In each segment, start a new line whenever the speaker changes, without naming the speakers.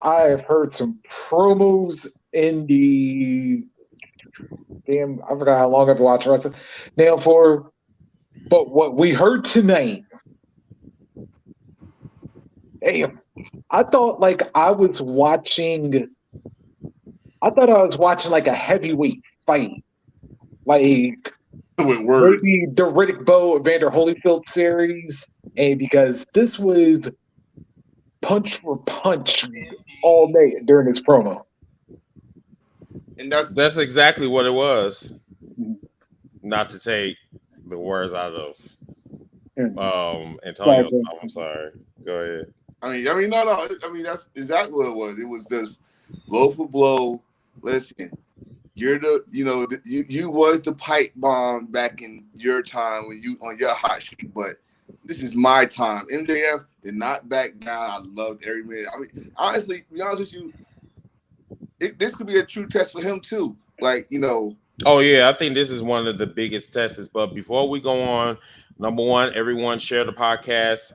I have heard some promos in the damn. I forgot how long I've been watching wrestling now for. But what we heard tonight, hey, I thought like I was watching. I thought I was watching like a heavyweight fight, like
With word.
maybe the Riddick Bowe Evander Holyfield series, and because this was punch for punch all night during this promo.
And that's
That's exactly what it was. Not to take the words out of
And
Antonio's mouth. I'm sorry. Go ahead.
no. I mean, that's exactly what it was. It was just blow for blow. Listen, you're you was the pipe bomb back in your time when you on your hot streak, but this is my time. MJF did not back down. I loved every minute. I mean, honestly, to be honest with you, this could be a true test for him too.
Oh yeah, I think this is one of the biggest tests. But before we go on, number one, everyone share the podcast.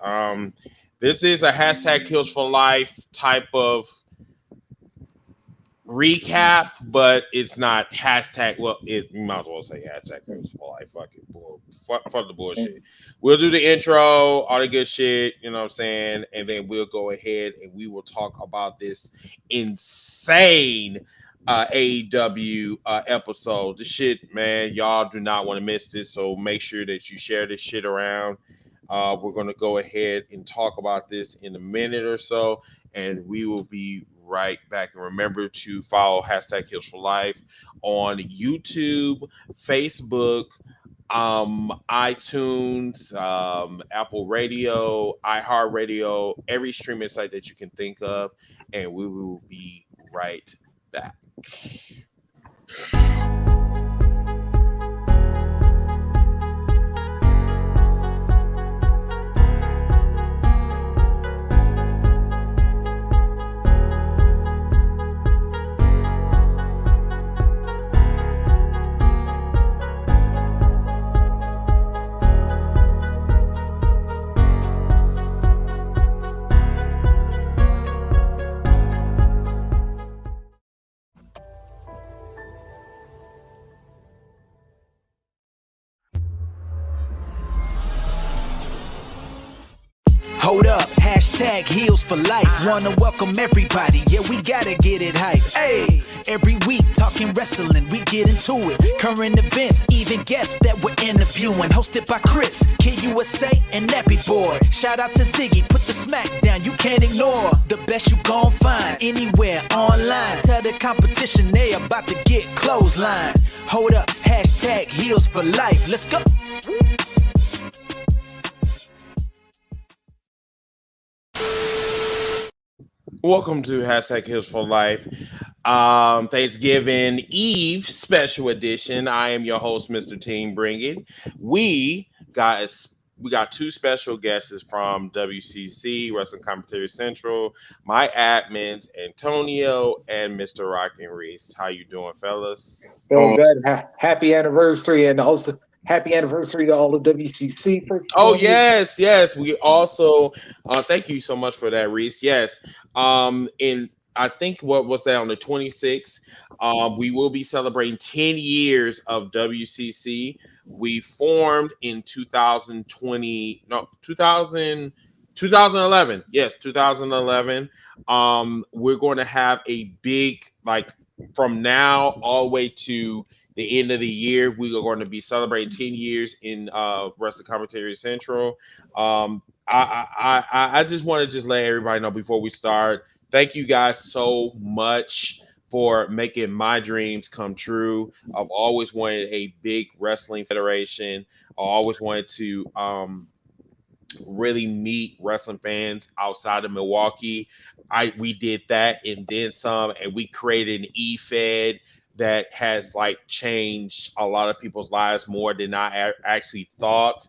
This is a hashtag Kills for Life type of recap, but it's not hashtag. Well, you might as well say hashtag Kills for Life. Fuck it, fuck the bullshit. We'll do the intro, all the good shit. You know what I'm saying, and then we'll go ahead and we will talk about this insane AEW episode. This shit, man, y'all do not want to miss this. So make sure that you share this shit around. We're gonna go ahead and talk about this in a minute or so, and we will be right back. And remember to follow hashtag Heals for Life on YouTube, Facebook, iTunes, Apple Radio, iHeartRadio, every streaming site that you can think of, and we will be right back.
Hold up, hashtag heels for life. Wanna welcome everybody, yeah, we gotta get it hype. Hey, every week talking wrestling, we get into it. Current events, even guests that we're interviewing. Hosted by Chris, Kid USA, and Nappy Boy. Shout out to Ziggy, put the smack down, you can't ignore. The best you gon' find anywhere online. Tell the competition they about to get clothesline. Hold up, hashtag heels for life. Let's go.
Welcome to hashtag Heals for Life, Thanksgiving Eve special edition. I am your host, Mr. Team Bring It. We got two special guests from WCC Wrestling Commentary Central. My admins, Antonio and Mr. Rockin' Reese. How you doing, fellas?
feeling good. Happy anniversary, and also happy anniversary to all the WCC for
Oh
20 years.
yes. We also thank you so much for that, Reese. Yes. In I think what was that on the 26th? We will be celebrating 10 years of WCC. We formed in 2020, no, 2011. Yes, 2011. We're going to have a big, like, from now all the way to the end of the year, we are going to be celebrating 10 years in Wrestling Commentary Central. I just want to just let everybody know before we start. Thank you guys so much for making my dreams come true. I've always wanted a big wrestling federation. I always wanted to really meet wrestling fans outside of Milwaukee. We did that and then some, and we created an E-Fed that has like changed a lot of people's lives more than I actually thought.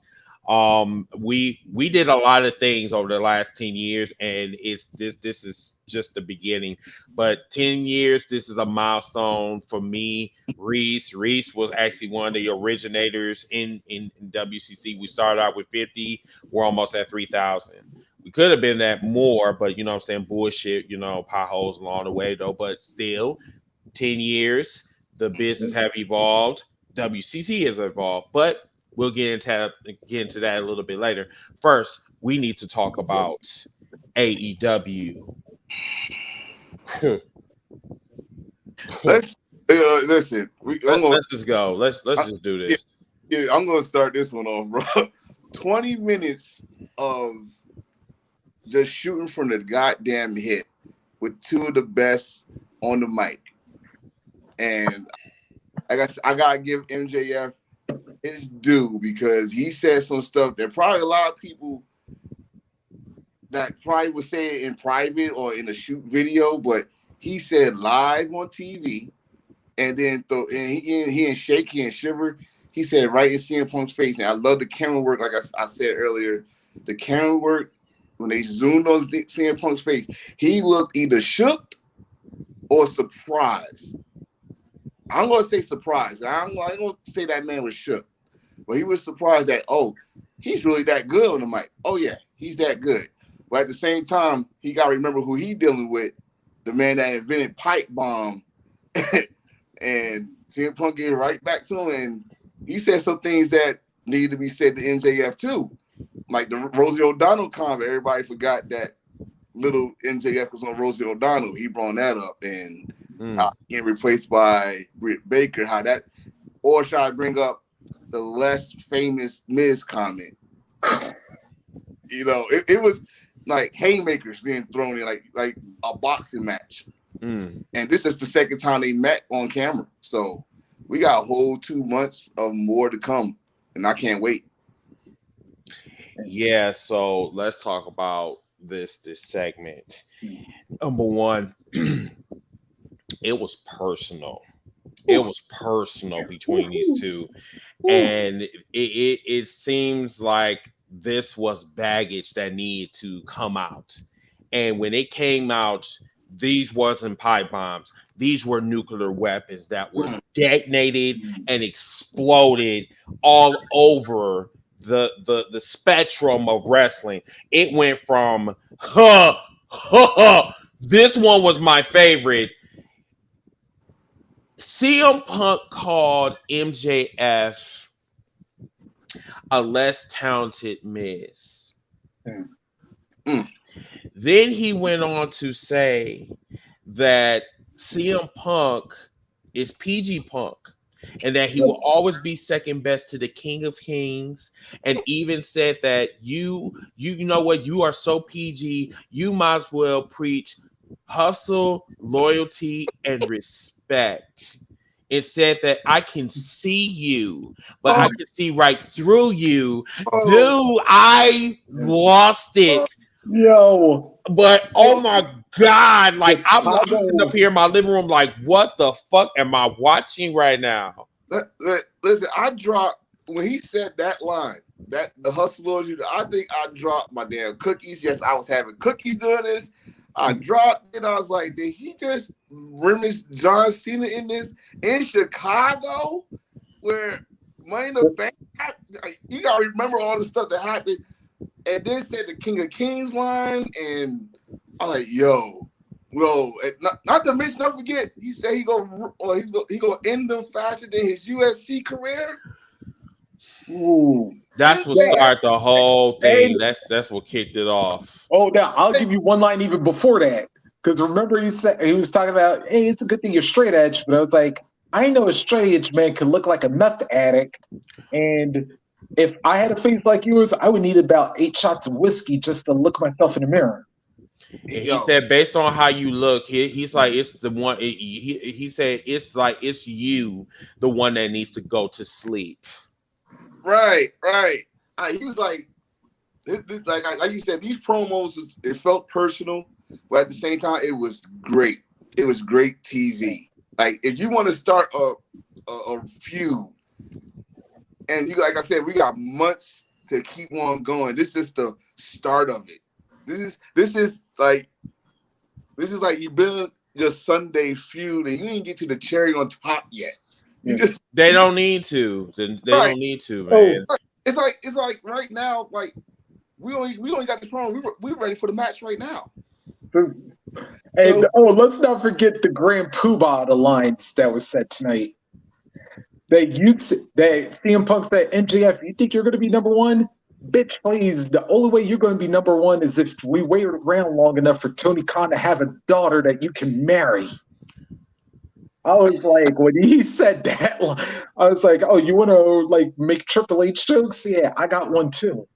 We did a lot of things over the last 10 years, and it's this is just the beginning. But 10 years, this is a milestone for me. Reese was actually one of the originators in WCC. We started out with 50. We're almost at 3,000. We could have been that more, but you know what I'm saying, bullshit, you know, potholes along the way though. But still, 10 years, the business have evolved. WCC has evolved, but we'll get into that a little bit later. First, we need to talk about AEW.
Let's listen.
Let's just go. Let's just do
Yeah,
this.
yeah, I'm gonna start this one off, bro. 20 minutes of just shooting from the goddamn hip with two of the best on the mic, and I gotta give MJF his due because he said some stuff that probably a lot of people that probably would say it in private or in a shoot video, but he said live on TV, and then he and Shaky and Shiver, he said it right in CM Punk's face. And I love the camera work, like I said earlier, the camera work when they zoomed on CM Punk's face, he looked either shook or surprised. I'm gonna say surprised. I'm gonna say that man was shook, but he was surprised that he's really that good on the mic. Oh yeah, he's that good. But at the same time, he got to remember who he dealing with, the man that invented pipe bomb, and CM Punk gave right back to him, and he said some things that needed to be said to MJF too, like the Rosie O'Donnell comment. Everybody forgot that little MJF was on Rosie O'Donnell. He brought that up, and getting replaced by Britt Baker. How that, or should I bring up the less famous Miz comment? You know, it was like haymakers being thrown in like a boxing match. And this is the second time they met on camera. So we got a whole 2 months of more to come, and I can't wait.
Yeah, so let's talk about this segment. Number one, it was personal. It was personal between these two. And it seems like this was baggage that needed to come out. And when it came out, these wasn't pipe bombs. These were nuclear weapons that were detonated and exploded all over the spectrum of wrestling. It went from this one was my favorite. CM Punk called MJF a less talented Miz. Then he went on to say that CM Punk is PG Punk and that he will always be second best to the King of Kings, and even said that you know what, you are so PG, you might as well preach hustle, loyalty, and respect. It said that I can see you, but I can see right through you. Dude, I lost it.
Yo.
But oh my God, like I'm sitting up here in my living room like, what the fuck am I watching right now?
Listen, I dropped when he said that line, that the hustle loyalty, I think I dropped my damn cookies. Yes, I was having cookies during this. I dropped it. I was like, did he just remiss John Cena in this in Chicago, where Money in the Bank? You gotta remember all the stuff that happened, and then said the King of Kings line, and I'm like, yo, not to mention, don't forget, he said he go end them faster than his UFC career.
Ooh.
That's what started the whole thing. That's what kicked it off.
Oh, now I'll give you one line even before that. Because remember, he was talking about, hey, it's a good thing you're straight edge. But I was like, I know a straight edge man could look like a meth addict. And if I had a face like yours, I would need about 8 shots of whiskey just to look myself in the mirror.
And he said, based on how you look, he's like, it's the one. He said, it's like, it's you, the one that needs to go to sleep.
Right. He was like, like you said, these promos, it felt personal, but at the same time, it was great. It was great TV. Like, if you want to start a feud, and you, like I said, we got months to keep on going. This is the start of it. This is like you build your Sunday feud, and you didn't get to the cherry on top yet.
They don't need to. They don't need to, man.
It's like right now, like We only got this promo. We're ready for the match right now.
And let's not forget the Grand Poobah alliance that was said tonight. That CM Punk said, MJF, you think you're going to be number one? Bitch, please. The only way you're going to be number one is if we wait around long enough for Tony Khan to have a daughter that you can marry. I was like, when he said that, I was like, oh, you want to like make Triple H jokes? Yeah, I got one too.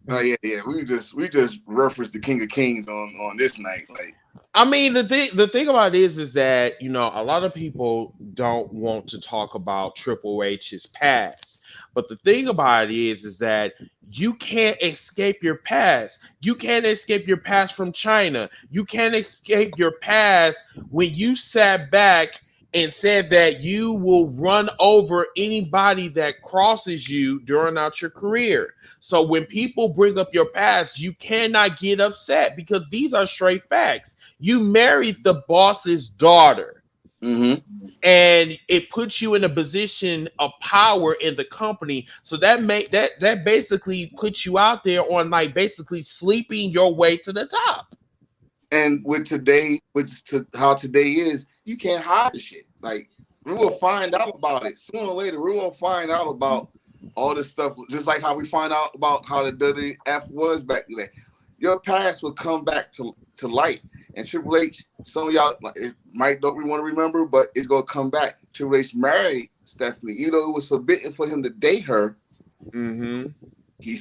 Oh yeah. We just referenced the King of Kings on this night. Like,
I mean, the thing about it is that, a lot of people don't want to talk about Triple H's past. But the thing about it is that you can't escape your past. You can't escape your past from China. You can't escape your past when you sat back and said that you will run over anybody that crosses you during out your career. So when people bring up your past, you cannot get upset because these are straight facts. You married the boss's daughter.
mm-hmm.
And it puts you in a position of power in the company. So that basically puts you out there on like basically sleeping your way to the top.
And with how today is, you can't hide the shit. Like, we will find out about it sooner or later. We will find out about all this stuff, just like how we find out about how the WWF was back then. Your past will come back to light. And Triple H, some of y'all might don't want to remember, but it's gonna come back. Triple H married Stephanie, even though it was forbidden for him to date her.
Mm-hmm.
They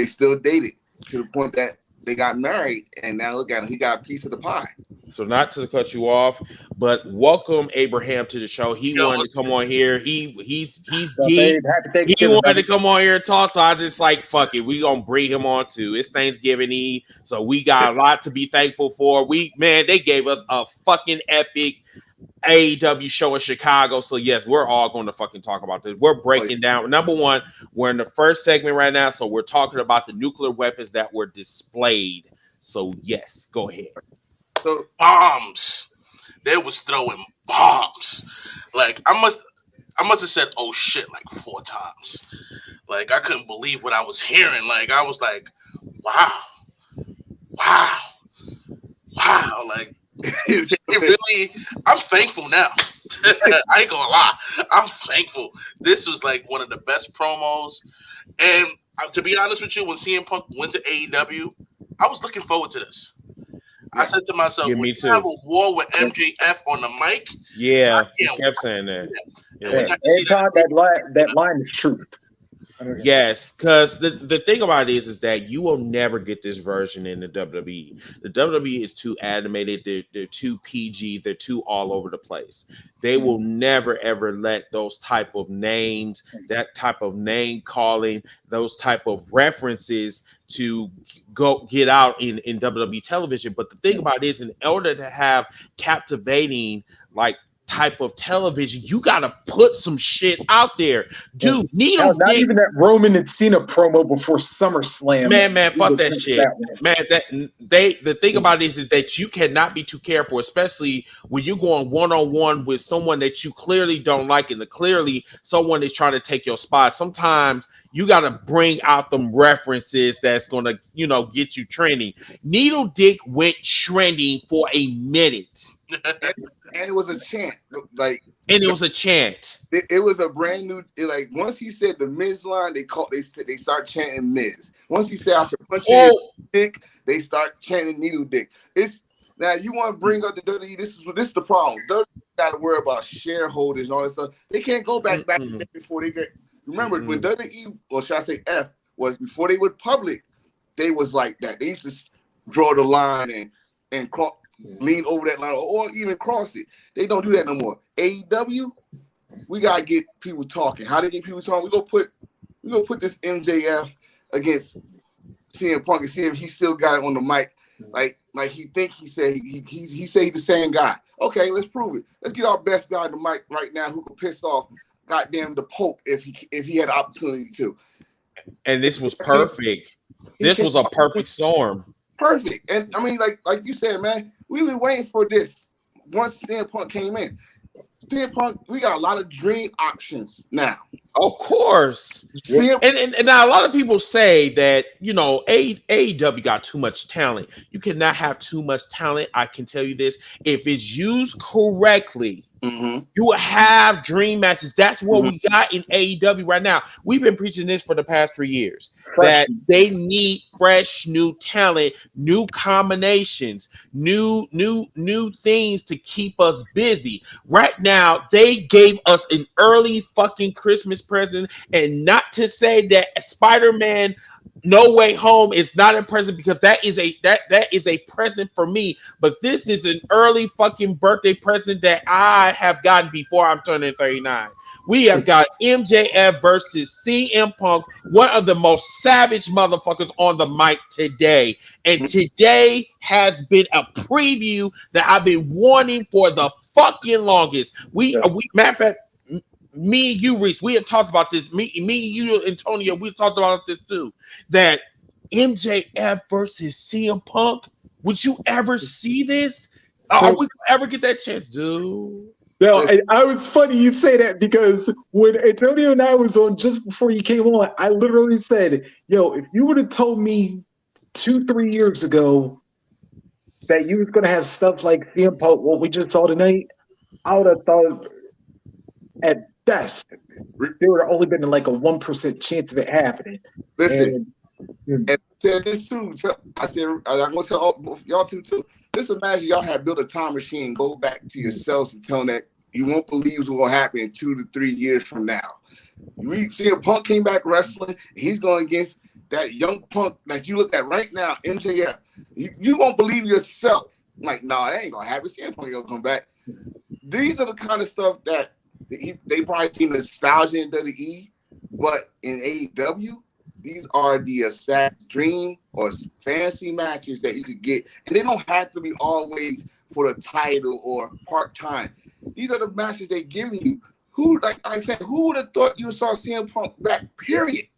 still dated to the point that they got married, and now look at him, he got a piece of the pie.
So not to cut you off, but welcome Abraham to the show. He wanted to come on here. He's geek. He wanted to come on here and talk. So I just like, fuck it. We gonna bring him on too. It's Thanksgiving Eve, so we got a lot to be thankful for. They gave us a fucking epic AEW show in Chicago. So yes, we're all going to fucking talk about this. We're breaking down. Number one, we're in the first segment right now, so we're talking about the nuclear weapons that were displayed. So yes, go ahead.
The bombs. They was throwing bombs. Like I must have said "oh shit" like 4 times. Like I couldn't believe what I was hearing. Like I was like, wow. Like it really. I'm thankful now. I ain't gonna lie. I'm thankful. This was like one of the best promos. And to be honest with you, when CM Punk went to AEW, I was looking forward to this. I said to myself, when you have a war with MJF on the mic.
Yeah, he kept saying that.
That line is truth.
Yes, because the thing about it is that you will never get this version in the WWE. The WWE is too animated. They're too PG. They're too all over the place. They will never, ever let those type of names, that type of name calling, those type of references to go get out in WWE television. But the thing about it is, in order to have captivating like type of television, you gotta put some shit out there, dude.
Not even that Roman and Cena promo before SummerSlam.
Man, fuck that shit, man. The thing about it is that you cannot be too careful, especially when you're going one-on-one with someone that you clearly don't like, and clearly someone is trying to take your spot. Sometimes you got to bring out them references that's going to, get you trending. Needle Dick went trending for a minute.
And it was a chant.
It was a chant.
It was a brand new, once he said the Miz line, they start chanting Miz. Once he said I should punch you dick, they start chanting Needle Dick. Now you want to bring up the WWE, this is the problem. WWE got to worry about shareholders and all that stuff. They can't go back before they get. Remember when WWE, or should I say F, was before they were public, they was like that. They used to draw the line and lean over that line or even cross it. They don't do that no more. AEW, we gotta get people talking. How they get people talking? We gonna put this MJF against CM Punk and see if he still got it on the mic. Like he said he's the same guy. Okay, let's prove it. Let's get our best guy on the mic right now who can piss off goddamn the Pope if he had the opportunity to.
And this was perfect. This was a perfect storm.
Perfect. And I mean, like you said, man, we've been waiting for this once CM Punk came in. CM Punk, we got a lot of dream options now.
Of course.
CM
And now a lot of people say that, AEW got too much talent. You cannot have too much talent. I can tell you this. If it's used correctly,
Mhm.
you will have dream matches. That's what we got in AEW right now. We've been preaching this for the past 3 years.
Fresh.
That they need fresh new talent, new combinations, new things to keep us busy. Right now, they gave us an early fucking Christmas present, and not to say that Spider-Man No Way Home is not a present, because that is a present for me, but this is an early fucking birthday present that I have gotten before I'm turning 39. We have got MJF versus CM Punk, one of the most savage motherfuckers on the mic today. And today has been a preview that I've been wanting for the fucking longest. Matter of fact, me and you, Reese, we have talked about this. Me, you, Antonio, we talked about this too. That MJF versus CM Punk. Would you ever see this? Are we ever get that chance, dude?
No, I was funny you say that, because when Antonio and I was on just before you came on, I literally said, "Yo, if you would have told me 2-3 years ago that you was gonna have stuff like CM Punk, what we just saw tonight, I would have thought at best there would have only been like a 1% chance of it happening."
Listen, and I said this too. I said, I'm going to tell y'all too. Just imagine y'all have built a time machine, go back to yourselves and tell them that you won't believe what's going to happen in 2 to 3 years from now. We see a Punk came back wrestling. He's going against that young Punk that you look at right now, MJF. You won't believe yourself. Like, nah, that ain't going to happen. CM Punk ain't going to come back. These are the kind of stuff that they probably see nostalgia in WWE, but in AEW, these are the exact dream or fantasy matches that you could get. And they don't have to be always for the title or part-time. These are the matches they're giving you. Who, like I said, who would have thought you saw CM Punk back, period?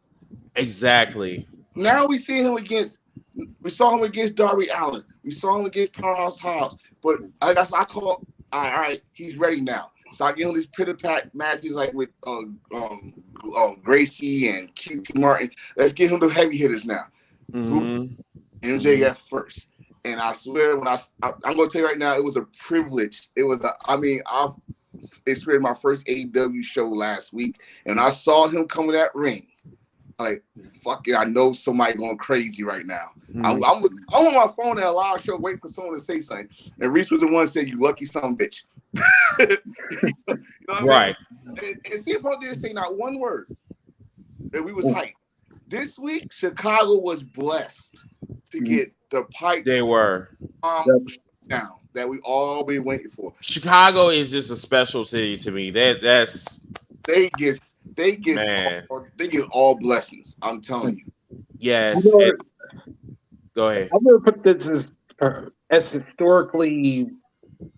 Exactly.
Now we saw him against Darby Allin. We saw him against Powerhouse Hobbs. But that's what I call, all right, he's ready now. So I give him these pitter-pat matches like with Gracie and QT Martin. Let's get him the heavy hitters now. MJF first. And I swear, I'm going to tell you right now, it was a privilege. I experienced my first AEW show last week, and I saw him come in that ring. Like, fuck it, I know somebody going crazy right now. I'm on my phone at a live show waiting for someone to say something. And Reese was the one that said, "You lucky son of a bitch." You know what
Right.
I mean? And CM Punk didn't say not one word that we was hyped. This week, Chicago was blessed to get the pipe.
They were
Down that we all been waiting for.
Chicago is just a special city to me. They
get all blessings. I'm telling you.
Yes. Go ahead.
I'm gonna put this as historically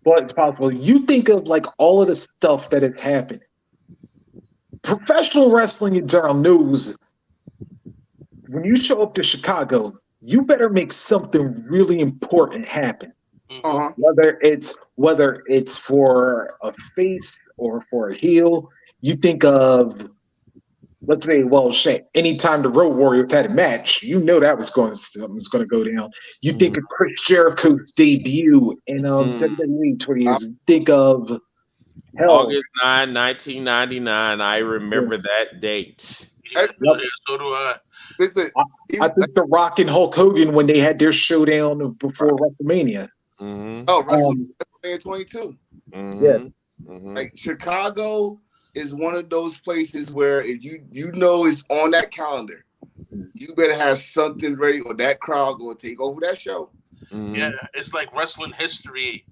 blunt as possible. You think of like all of the stuff that has happened. Professional wrestling in general knows when you show up to Chicago, you better make something really important happen. Whether it's for a face or for a heel, you think of, let's say, anytime the Road Warriors had a match, you know that was going to go down. You think of Chris Jericho's debut in WWE 20 years. Think of
August 9, 1999. I remember that date.
So do I.
Listen,
I think The Rock and Hulk Hogan when they had their showdown before WrestleMania.
WrestleMania 22. Like Chicago is one of those places where if you know it's on that calendar, you better have something ready or that crowd going to take over that show.
Yeah, it's like wrestling history.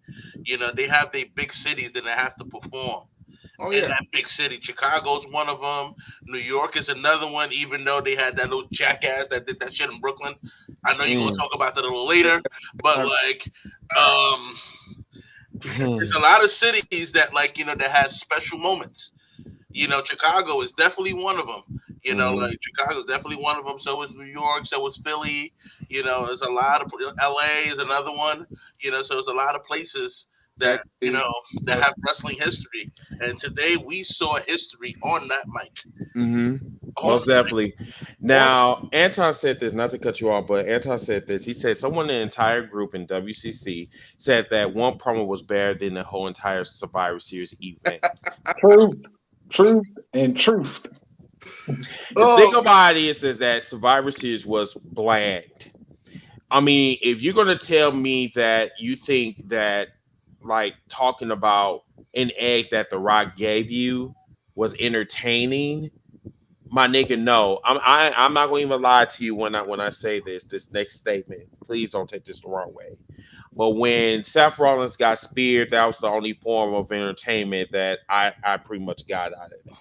You know, they have their big cities and they have to perform. In that big city. Chicago's one of them. New York is another one, even though they had that little jackass that did that shit in Brooklyn. I know you're going to talk about that a little later, but there's a lot of cities that that has special moments. You know, Chicago is definitely one of them. You know, Chicago is definitely one of them. So is New York. So is Philly. You know, there's a lot of LA is another one. You know, so there's a lot of places that that have wrestling history, and today we saw history on that mic.
Mm-hmm.
On
Most
the mic.
definitely. Now, Anton said this, not to cut you off, but Anton said this. He said someone in the entire group in WCC said that one promo was better than the whole entire Survivor Series event.
Truth, and truth.
The thing
Oh,
about it is that Survivor Series was bland. I mean, if you're gonna tell me that you think that like talking about an egg that The Rock gave you was entertaining, my nigga, no. I'm not gonna even lie to you when I say this next statement. Please don't take this the wrong way. But when Seth Rollins got speared, that was the only form of entertainment that I pretty much got out of it.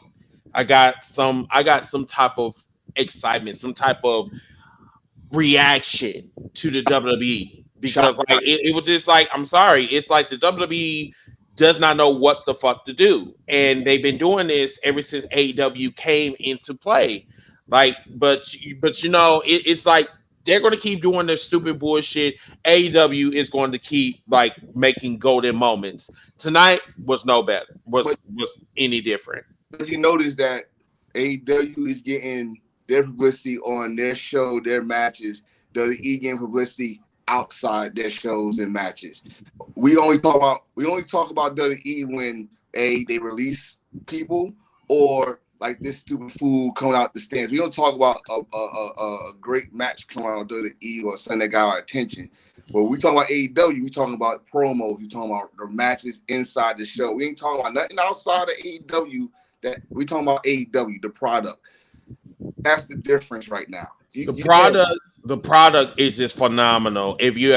I got some type of excitement, some type of reaction to the WWE
shot.
because like it was just like I'm sorry, it's like the WWE does not know what the fuck to do, and they've been doing this ever since AEW came into play. Like, but you know, it's like they're going to keep doing their stupid bullshit. AEW is going to keep like making golden moments. Tonight was no better. Was any different?
But you notice that AEW is getting their publicity on their show, their matches. WWE getting publicity outside their shows and matches. We only talk about WWE when they release people or like this stupid fool coming out the stands. We don't talk about a great match coming out of WWE or something that got our attention. But we talk about AEW, we talking about promos, we talking about the matches inside the show. We ain't talking about nothing outside of AEW. That we talking about AEW, the product. That's the difference right now.
The product is just phenomenal. If you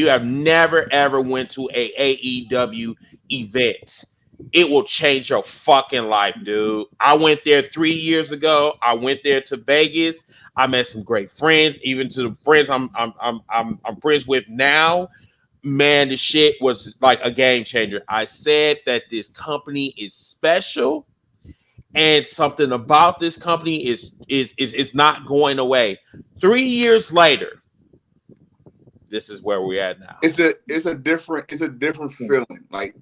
have never ever went to a AEW event, it will change your fucking life, dude. I went there 3 years ago. I went there to Vegas. I met some great friends, even to the friends I'm friends with now. Man, the shit was like a game changer. I said that this company is special, and something about this company is not going away. 3 years later, this is where we're at now.
It's a different feeling. Like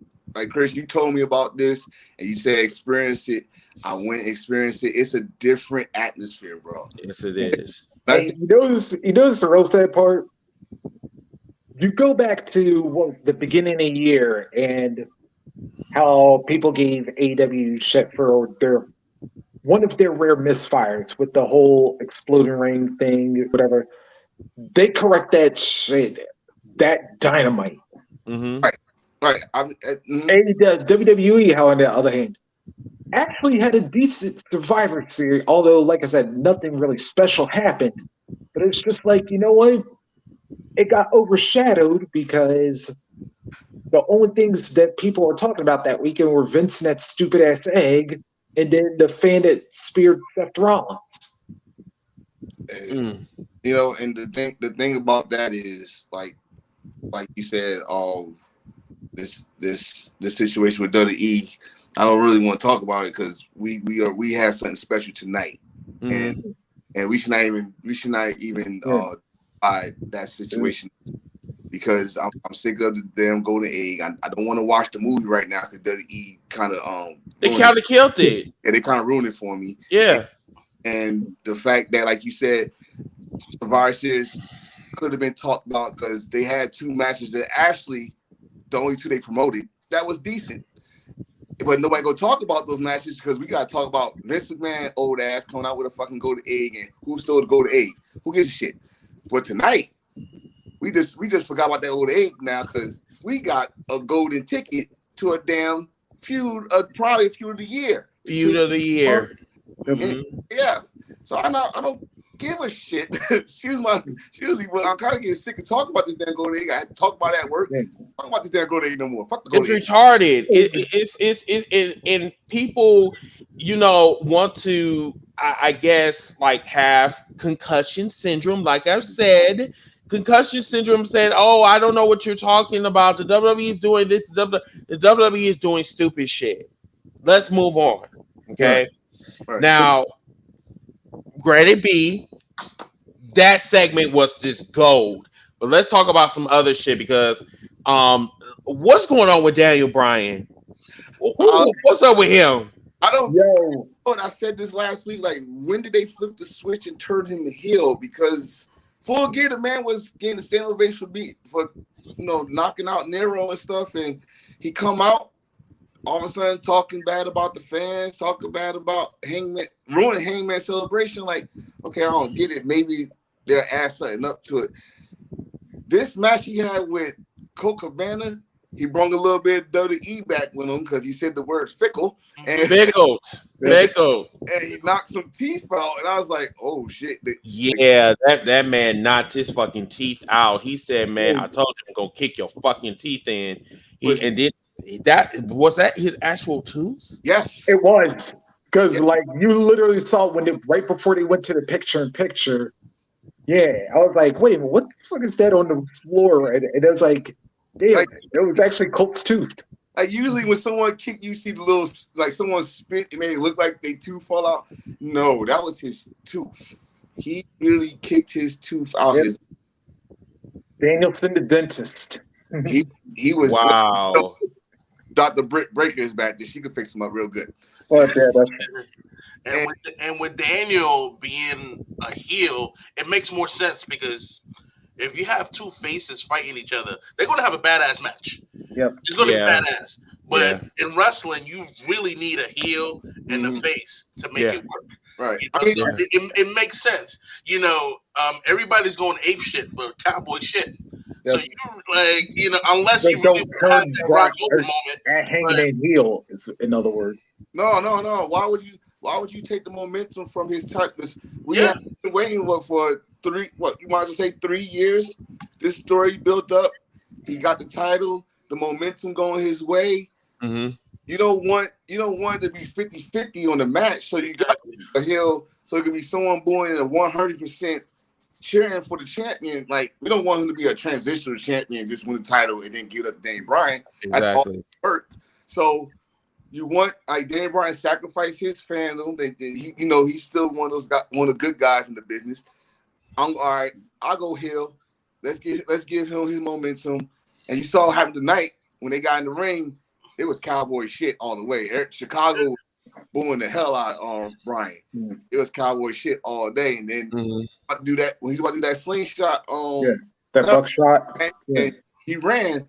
Chris, you told me about this and you said experience it. I went and experienced it. It's a different atmosphere, bro.
Yes, it is.
Hey, you notice the real sad part? You go back to the beginning of the year and how people gave AEW shit for one of their rare misfires with the whole exploding ring thing, whatever. They correct that shit. That Dynamite.
Mm-hmm.
Right.
WWE, on the other hand, actually had a decent Survivor Series, although, like I said, nothing really special happened. But it's just like, you know what? It got overshadowed because the only things that people were talking about that weekend were Vince and that stupid ass egg, and then the fan that speared Seth Rollins.
You know, and the thing about that is like you said, this situation with WWE. I don't really want to talk about it because we have something special tonight, and we should not even that situation because I'm sick of the damn golden egg. I don't want to watch the movie right now because WWE kind of
they kind of killed it.
Yeah, they kind of ruined it for me.
Yeah,
and the fact that, like you said, Survivor Series could have been talked about because they had two matches that actually the only two they promoted that was decent. But nobody gonna talk about those matches because we gotta talk about Vince McMahon old ass coming out with a fucking golden egg and who stole the golden egg. Who gives a shit? But tonight, we just forgot about that old egg now because we got a golden ticket to a damn feud, probably feud of the year.
Feud of the year.
Yeah. So I don't give a shit. Excuse me, but I'm kind of getting sick of talking about this damn golden egg. I had to talk about it at work. Talk about this damn golden egg no more. Fuck the golden egg.
It's retarded. It's and people, you know, want to, I guess, like have concussion syndrome. Like I've said, concussion syndrome said, "Oh, I don't know what you're talking about. The WWE is doing this. The WWE is doing stupid shit." Let's move on. Okay.
Right.
Now, granted, that segment was just gold. But let's talk about some other shit because What's going on with Daniel Bryan?
Uh,
What's up with him?
I don't.
Yo,
And I said this last week. Like, when did they flip the switch and turn him heel? Because Full Gear, the man was getting the standing ovation for knocking out Nero and stuff, and he come out all of a sudden talking bad about the fans, talking bad about Hangman, ruining Hangman celebration. Like, okay, I don't get it. Maybe they'll add something up to it. This match he had with Colt Cabana, he brought a little bit of WWE back with him because he said the word fickle. And,
Fickle.
and he knocked some teeth out. And I was like, oh, shit.
Yeah, that man knocked his fucking teeth out. He said, "Man, I told you I'm gonna kick your fucking teeth in." And then that his actual tooth?
Yes.
it was because
Yeah.
like you literally saw right before they went to the picture-in-picture. Yeah, I was like, wait, what the fuck is that on the floor? And it was like, damn,
Like-
it was actually Colt's tooth.
Like, usually when someone kick, you see the little, like, someone spit and made it look like they tooth fall out. No, that was his tooth. He really kicked his tooth out.
Yep. Danielson, the dentist.
He was
Wow.
Dr. Britt Breaker is back there. She could fix him up real good.
But yeah, that's
And with Daniel being a heel, it makes more sense because if you have two faces fighting each other, they're going to have a badass match.
Yep.
It's going to
Yeah.
be badass. But in wrestling, you really need a heel and a face to make it work.
Right.
You
I
know,
mean,
it makes sense. Everybody's going ape shit for cowboy shit. So unless
They
you really
don't
have
turn
that
Brock
rock over moment,
at Hangman heel is in other words.
no. Why would you take the momentum from his touchless? We
Yeah.
have been waiting for you might as well say 3 years. This story built up. He got the title, the momentum going his way.
Mm-hmm.
You don't want it to be 50-50 on the match. So you got a heel, so it could be someone booing at 100% cheering for the champion. Like, we don't want him to be a transitional champion, just win the title and then give it up to Daniel Bryan. That's all
Exactly.
work. So you want Daniel Bryan sacrifice his fandom. He's still one of the good guys in the business. I'm all right. I'll go heel. Let's give him his momentum. And you saw what happened tonight when they got in the ring. It was cowboy shit all the way. Chicago booing the hell out of Bryan.
Mm.
It was cowboy shit all day. And then about to do that when he's about to do that slingshot.
That buckshot.
And he ran.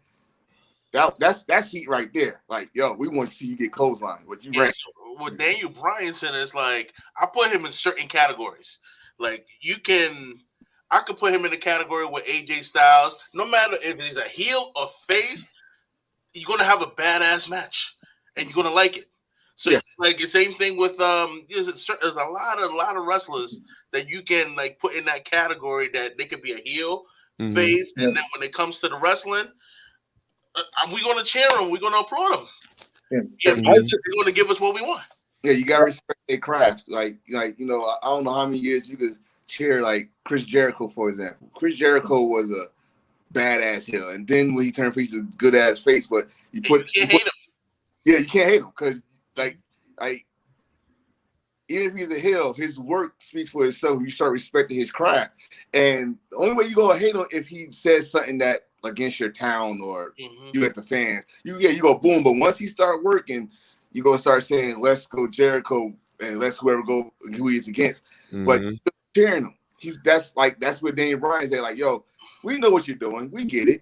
That's heat right there. Like, yo, we want to see you get clothesline. What you ran.
So what Daniel Bryan said is like, I put him in certain categories. Like I could put him in the category with AJ Styles. No matter if he's a heel or face, you're gonna have a badass match, and you're gonna like it. So like the same thing with there's a lot of wrestlers that you can like put in that category that they could be a heel, face, and then when it comes to the wrestling, we're gonna cheer them, we're gonna applaud them. They're gonna give us what we want.
Yeah, you gotta respect their craft. Like I don't know how many years you could cheer like Chris Jericho, for example. Chris Jericho was a badass heel, and then when he turned face, a good ass face. But you can't hate him. Yeah, you can't hate him because like even if he's a heel, his work speaks for itself. You start respecting his craft, and the only way you gonna hate him if he says something that against your town or you as the fans. You go boom, but once he start working, you gonna start saying let's go Jericho and let's who he's against. But cheering him, that's what Daniel Bryan said. Like, yo, we know what you're doing. We get it.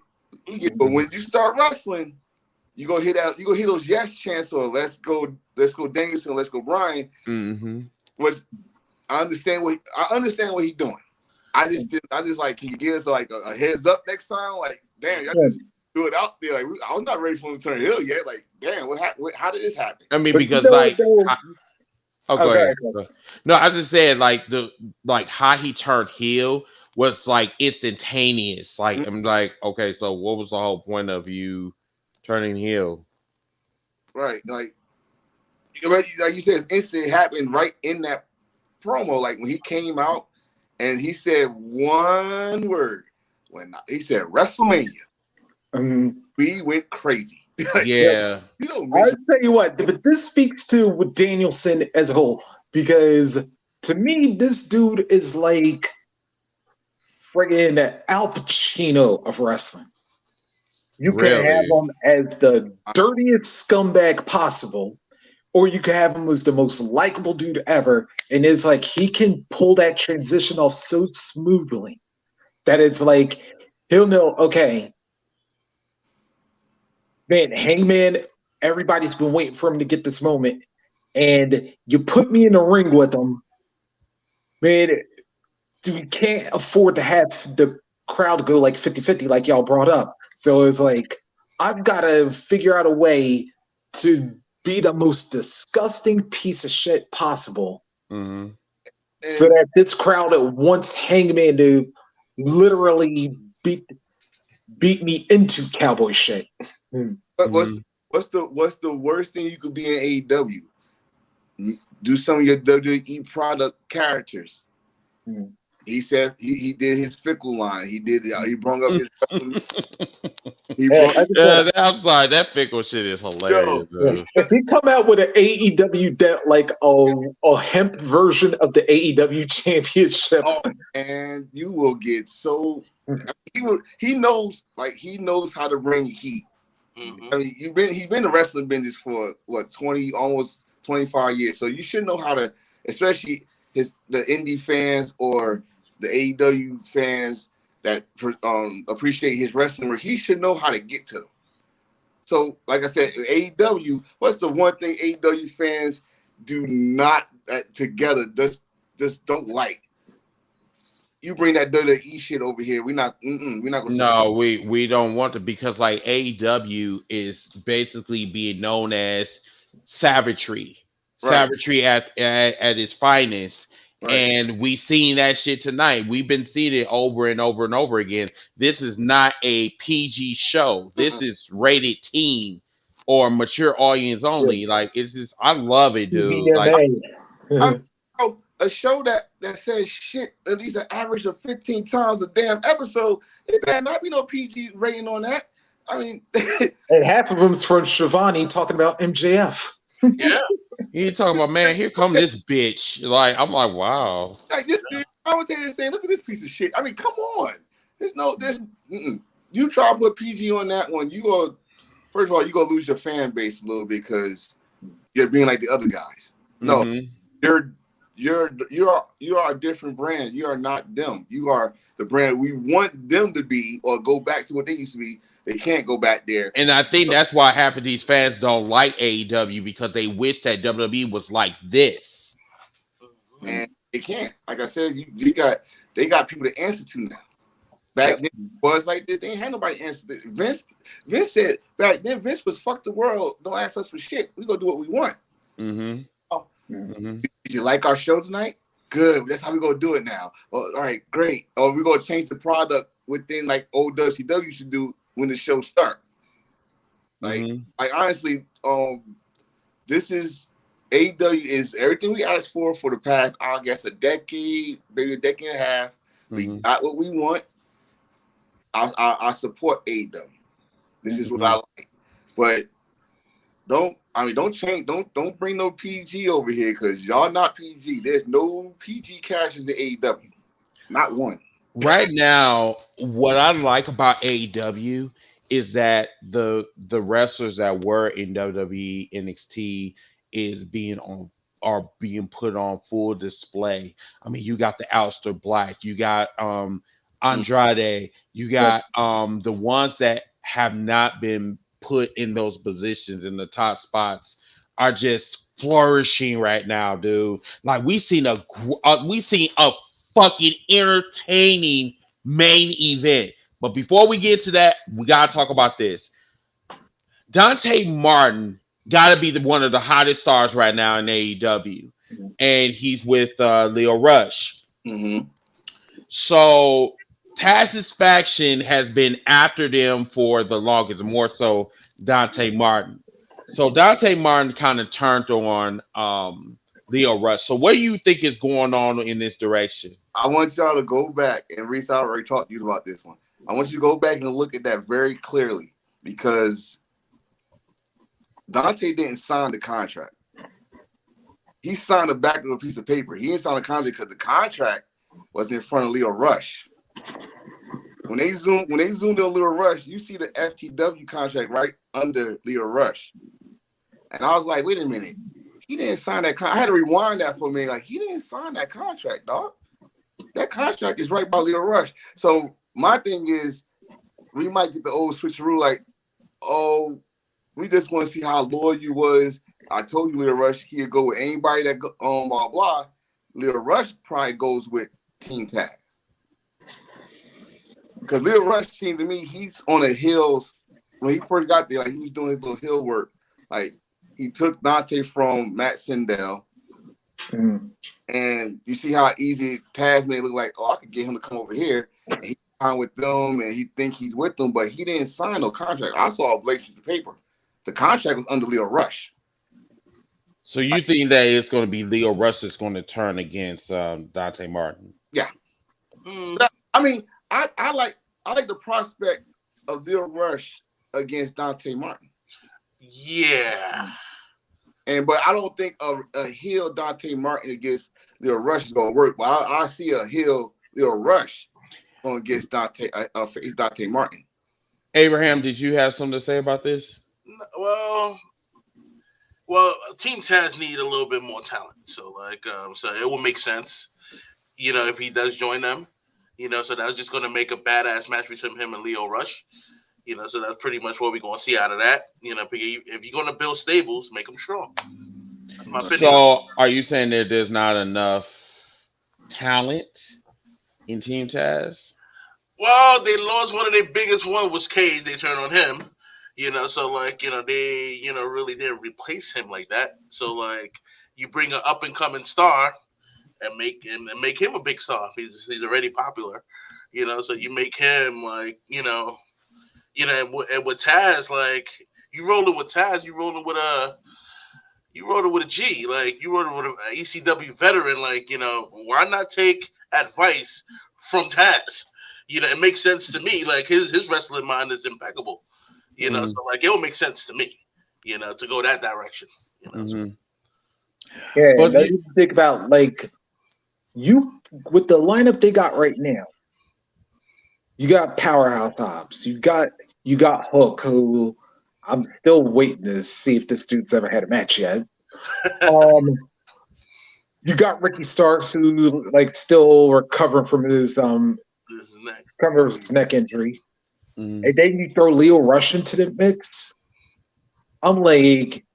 But when you start wrestling, you gonna hit those yes chants or let's go Danielson, let's go Bryan. I understand what he's doing. I just like, can you give us like a heads up next time? Like, damn, y'all just do it out there. Like, I was not ready for him to turn heel yet. Like, damn, what happened? How did this happen?
I mean, because go ahead. No, I just said like how he turned heel was like instantaneous. Like I'm like, okay, so what was the whole point of you turning heel?
Right, like you said, it's instant. It happened right in that promo. Like when he came out and he said one word. When he said WrestleMania, we went crazy.
Yeah.
I'll tell you what, but this speaks to what Danielson as a whole, because to me, this dude is like friggin' Al Pacino of wrestling. You can have
Really?
him as the dirtiest scumbag possible, or you can have him as the most likable dude ever. And it's like he can pull that transition off so smoothly that it's like he'll know, okay, man, Hangman, everybody's been waiting for him to get this moment. And you put me in the ring with him, man, we can't afford to have the crowd go like 50-50 like y'all brought up. So it's like, I've got to figure out a way to be the most disgusting piece of shit possible
Mm-hmm.
so that this crowd wants Hangman to literally beat me into cowboy shit.
But what's the worst thing you could be in AEW? Do some of your WWE product characters.
Mm.
He said he did his fickle line. He brought up his.
I'm sorry, that fickle shit is hilarious.
If he come out with an AEW like a hemp version of the AEW championship,
and you will get so he knows how to bring heat. Mm-hmm. I mean, he's been in the wrestling business for what 20 almost 25 years, so you should know how to, especially the indie fans or the AEW fans that appreciate his wrestling work. He should know how to get to them. So, like I said, AEW, what's the one thing AEW fans do not together just don't like? You bring that WWE shit over here. We're not gonna.
No, we don't want to, because like AEW is basically being known as savagery, savagery at its finest. Right. And we seen that shit tonight. We've been seeing it over and over and over again. This is not a PG show. This is rated teen or mature audience only. Like, it's just, I love it, dude. Like,
a show that says shit at least an average of 15 times a damn episode, it better not be no PG rating on that. I mean,
and half of them's from Shivani talking about MJF.
Yeah.
You talking about, man, here come this bitch. Like, I'm like, wow.
Like this commentator saying, look at this piece of shit. I mean, come on. You try to put PG on that one, first of all, you're gonna lose your fan base a little bit because you're being like the other guys. No, you are a different brand. You are not them. You are the brand we want them to be, or go back to what they used to be. They can't go back there.
And I think that's why half of these fans don't like AEW, because they wish that WWE was like this.
And they can't. Like I said, they got people to answer to now. Back then it was like this. They ain't had nobody answer this. Vince said back then, Vince was fuck the world. Don't ask us for shit. We gonna do what we want.
Mm-hmm.
Did you like our show tonight? Good. That's how we gonna do it now. All right, great. Or we're gonna change the product within like old WCW should do when the show start. Like honestly, this is AEW is everything we asked for the past, I guess, a decade, maybe a decade and a half. We got what we want. I support AEW. This is what I like. But don't change. Don't bring no PG over here, because y'all not PG. There's no PG characters in AEW. Not one.
Right now, what I like about AEW is that the wrestlers that were in WWE NXT are being put on full display. I mean, you got the Aleister Black, you got Andrade, you got the ones that have not been put in those positions in the top spots are just flourishing right now, dude. Like, we seen a fucking entertaining main event. But before we get to that, we gotta talk about this. Dante Martin gotta be one of the hottest stars right now in AEW, and he's with Leo Rush. So Taz's faction has been after them for the longest, more so Dante Martin. So Dante Martin kind of turned on Leo Rush. So what do you think is going on in this direction?
I want y'all to go back, and Reese, I already talked to you about this one. I want you to go back and look at that very clearly, because Dante didn't sign the contract. He signed the back of a piece of paper. He didn't sign the contract because the contract was in front of Leo Rush. when they zoomed on Leo Rush, you see the FTW contract right under Leo Rush. And I was like, wait a minute. He didn't sign that I had to rewind that for me. Like, he didn't sign that contract, dog. That contract is right by Leo Rush. So my thing is, we might get the old switcheroo, like, oh, we just want to see how loyal you was. I told you Leo Rush, he'd go with anybody that blah blah. Leo Rush probably goes with Team Taz. Because Leo Rush seemed to me, he's on a hill. When he first got there, like, he was doing his little hill work. Like, he took Dante from Matt Sindel. And you see how easy Taz made it look like, oh, I could get him to come over here. And he's fine with them, and he think he's with them, but he didn't sign no contract. I saw a blank sheet of paper. The contract was under Leo Rush.
So you think that it's going to be Leo Rush that's going to turn against Dante Martin?
Yeah. I mean, I like the prospect of Leo Rush against Dante Martin.
Yeah.
But I don't think a heel Dante Martin against Leo Rush is gonna work. But I see a heel Leo Rush going against face Dante Martin.
Abraham, did you have something to say about this?
Well, Team Taz need a little bit more talent. So so it will make sense, if he does join them. So that's just gonna make a badass match between him and Leo Rush. So that's pretty much what we're gonna see out of that. If you're gonna build stables, make them strong. That's my opinion.
So, are you saying that there's not enough talent in Team Taz?
Well, they lost one of their biggest one was Cage. They turned on him. They really didn't replace him like that. So you bring an up and coming star and make him a big star. He's already popular. So you make him and with Taz, you rolling with Taz, you rolling with a G, you rolling with an ECW veteran, why not take advice from Taz? It makes sense to me. His wrestling mind is impeccable. So it will make sense to me, to go that direction.
Yeah, but you think about you with the lineup they got right now. You got Powerhouse Hobbs. You got Hook, who I'm still waiting to see if this dude's ever had a match yet. You got Ricky Starks, who still recovering from his neck injury. And then you throw Leo Rush into the mix. I'm like,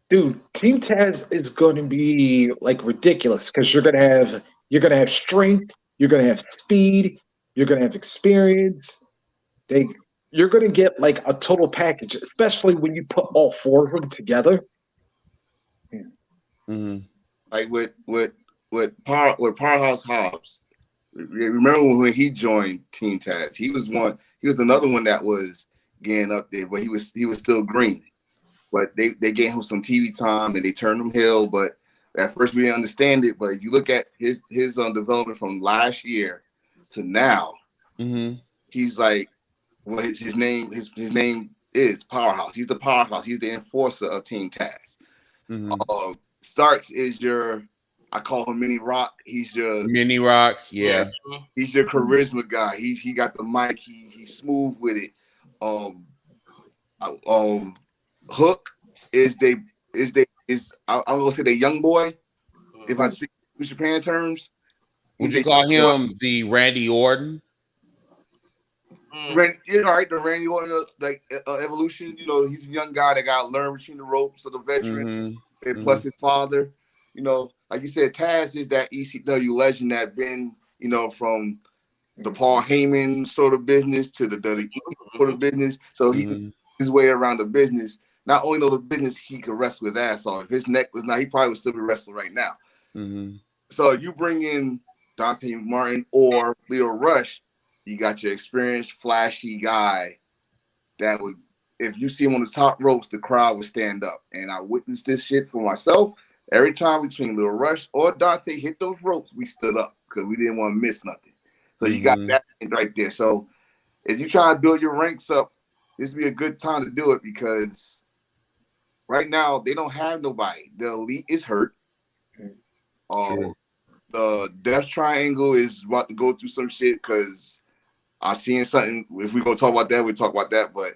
dude, Team Taz is going to be ridiculous because you're gonna have strength, you're gonna have speed, you're gonna have experience. You're gonna get a total package, especially when you put all four of them together.
Like with Powerhouse Hobbs. Remember when he joined Team Taz? He was another one that was getting up there, but he was still green. But they gave him some TV time and they turned him heel. But at first we didn't understand it. But if you look at his development from last year to now, he's his name is Powerhouse. He's the Powerhouse. He's the enforcer of Team Taz. Starks is I call him Mini Rock. He's your
Mini Rock, yeah.
He's your charisma guy. He got the mic. He's smooth with it. Hook is I'm gonna say the young boy. If I speak in Japan terms,
would you call him the Randy Orton?
The Randy Orton evolution. He's a young guy that got to learn between the ropes of the veteran, and plus his father. Like you said, Taz is that ECW legend that been, from the Paul Heyman sort of business to the WWE sort of business. So he his way around the business. Not only know the business, he could wrestle his ass off. If his neck was not, he probably would still be wrestling right now. So you bring in Dante Martin or Leo Rush, you got your experienced, flashy guy that would, if you see him on the top ropes, the crowd would stand up. And I witnessed this shit for myself. Every time between Leo Rush or Dante hit those ropes, we stood up because we didn't want to miss nothing. So you got that right there. So if you try to build your ranks up, this would be a good time to do it because right now they don't have nobody. The Elite is hurt. The Death Triangle is about to go through some shit because I seen something. If we gonna talk about that, we talk about that. But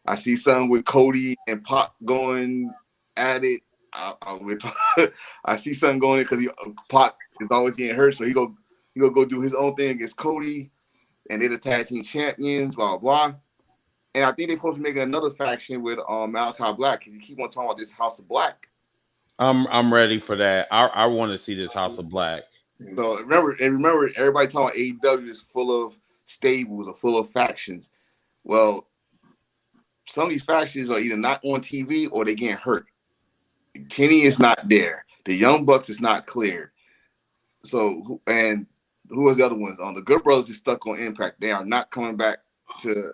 I see something with Cody and Pac going at it. I see something going because Pac is always getting hurt, so he go do his own thing against Cody, and they're the tag team champions. Blah blah. And I think they're supposed to be making another faction with Malachi Black because you keep on talking about this House of Black.
I'm ready for that. I want to see this House of Black.
So remember, everybody talking about AEW is full of stables or full of factions. Well, some of these factions are either not on TV or they getting hurt. Kenny is not there. The Young Bucks is not clear. So who was the other ones? The Good Brothers is stuck on Impact. They are not coming back to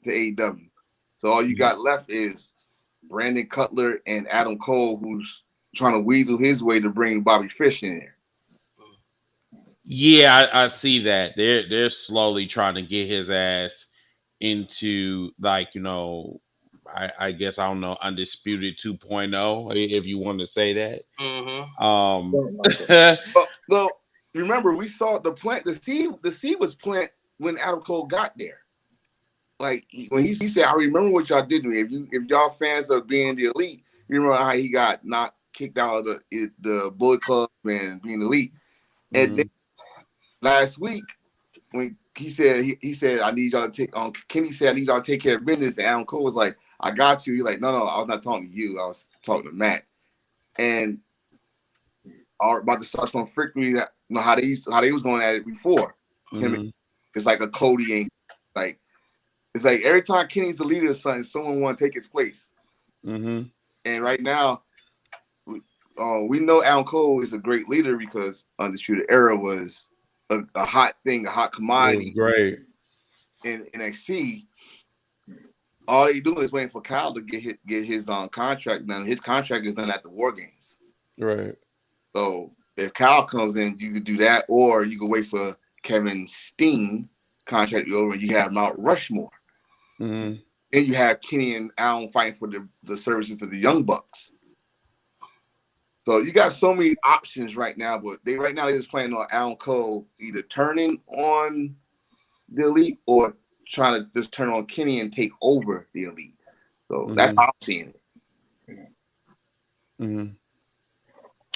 AEW. So all you got left is Brandon Cutler and Adam Cole, who's trying to weasel his way to bring Bobby Fish in there.
Yeah, I see that. They're slowly trying to get his ass into, like, I guess, I don't know, Undisputed 2.0, if you want to say that.
Well, remember, we saw the seed was planted when Adam Cole got there. Like when he said, "I remember what y'all did to me. If y'all fans of being the elite, you remember how he got not kicked out of the Bullet Club and being elite." And then last week, when he said, "I need y'all to take." Kenny said, "I need y'all to take care of business." And Adam Cole was like, "I got you." He's like, "No, I was not talking to you. I was talking to Matt." And are about to start some frickery. That, how they was going at it before. It's like a Cody and like. It's like every time Kenny's the leader of something, someone want to take his place. And right now, we know Adam Cole is a great leader because Undisputed Era was a hot thing, a hot commodity.
Great.
In NXT, all they doing is waiting for Kyle to get his contract done. His contract is done at the War Games.
Right.
So if Kyle comes in, you could do that, or you could wait for Kevin Steen contract over and you have Mount Rushmore. And you have Kenny and Allen fighting for the services of the Young Bucks. So you got so many options right now, but they're just planning on Allen Cole either turning on the Elite or trying to just turn on Kenny and take over the Elite. So that's how I'm seeing it.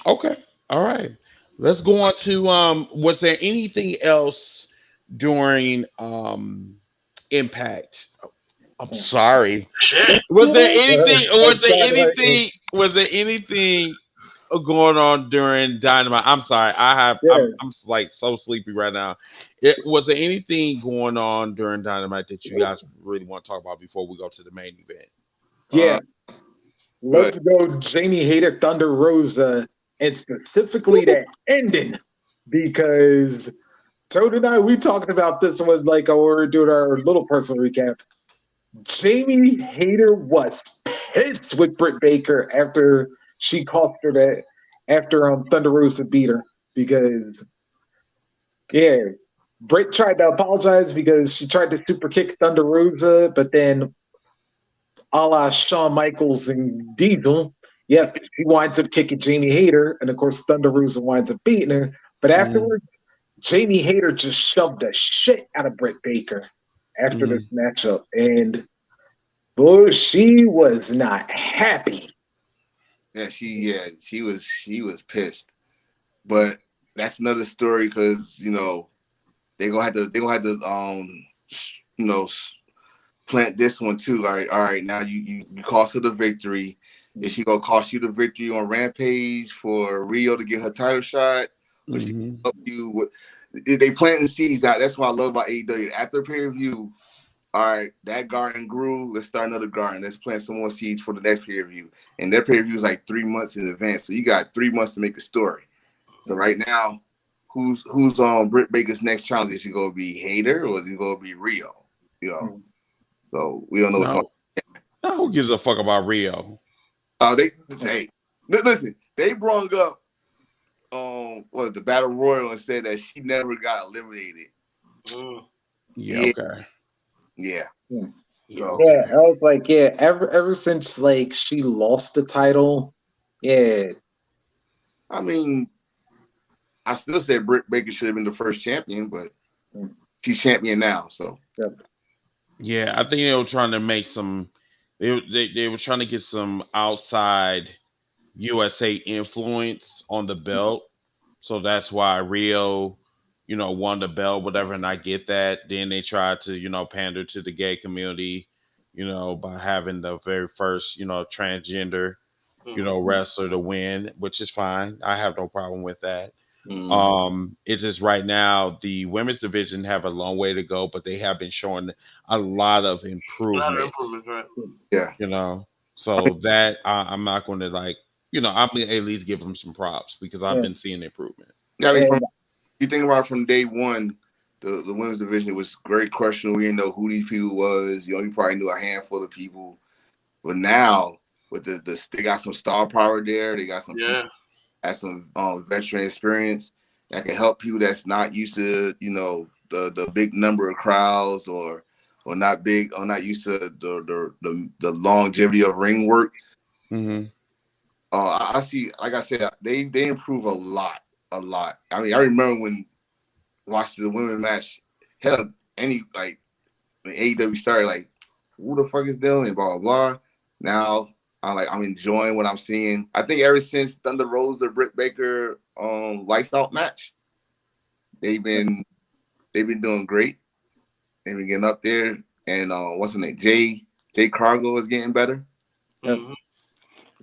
Okay. All right. Let's go on to was there anything else during Impact? I'm sorry.
Shit.
Was there anything going on during Dynamite? I'm sorry. I'm like so sleepy right now. Was there anything going on during Dynamite that you guys really want to talk about before we go to the main event?
Yeah. Let's go Jamie Hayter, Thunder Rosa, and specifically that ending, because Toad and I, we talked about this one like we were doing our little personal recap. Jamie Hayter was pissed with Britt Baker after she cost her that, after Thunder Rosa beat her, because Britt tried to apologize because she tried to super kick Thunder Rosa, but then a la Shawn Michaels and Diesel, she winds up kicking Jamie Hayter, and of course Thunder Rosa winds up beating her. But afterwards, Jamie Hayter just shoved the shit out of Britt Baker after this matchup, and she was not happy.
She was pissed, but that's another story because they gonna have to plant this one too. All right. Now you cost her the victory. Is she gonna cost you the victory on Rampage for Rio to get her title shot? Or she help you with? They planting seeds out. That's what I love about AEW. After pay-per-view, all right, that garden grew. Let's start another garden. Let's plant some more seeds for the next pay-per-view. And their pay-per-view is like 3 months in advance. So you got 3 months to make a story. So right now, who's on Britt Baker's next challenge? Is it gonna be Hayter or is it gonna be Rio? So we don't know what's going on.
Who gives a fuck about Rio?
Listen, they brought up the Battle Royal and said that she never got eliminated.
Okay.
Yeah.
So I was like, ever since like she lost the title, I
mean, I still say Britt Baker should have been the first champion, but she's champion now. So
Yeah, I think they were trying to make some. They were trying to get some outside USA influence on the belt, so that's why Rio, won the belt, whatever. And I get that. Then they tried to, pander to the gay community, by having the very first, transgender, wrestler to win, which is fine. I have no problem with that. It's just right now the women's division have a long way to go, but they have been showing a lot of
A lot of
improvement.
improvements, right?
yeah,
So that I'm not going to I'm gonna at least give them some props because I've
Yeah.
been seeing improvement.
yeah. I mean,
And
you think about it from day one, the women's division was very questionable. We didn't know who these people was. You probably knew a handful of people, but now with they got some star power there. They got some
Yeah.
has some veteran experience that can help people that's not used to the big number of crowds or not big or not used to the longevity of ring work.
Hmm.
I see, like I said, they improve a lot. I mean, I remember when watching the women match, hell, when AEW started, like, who the fuck is them and blah blah blah. Now I'm enjoying what I'm seeing. I think ever since Thunder Rose or Britt Baker lights out match, they've been doing great. They've been getting up there, and what's her name? Jay Cargo is getting better.
Mhm.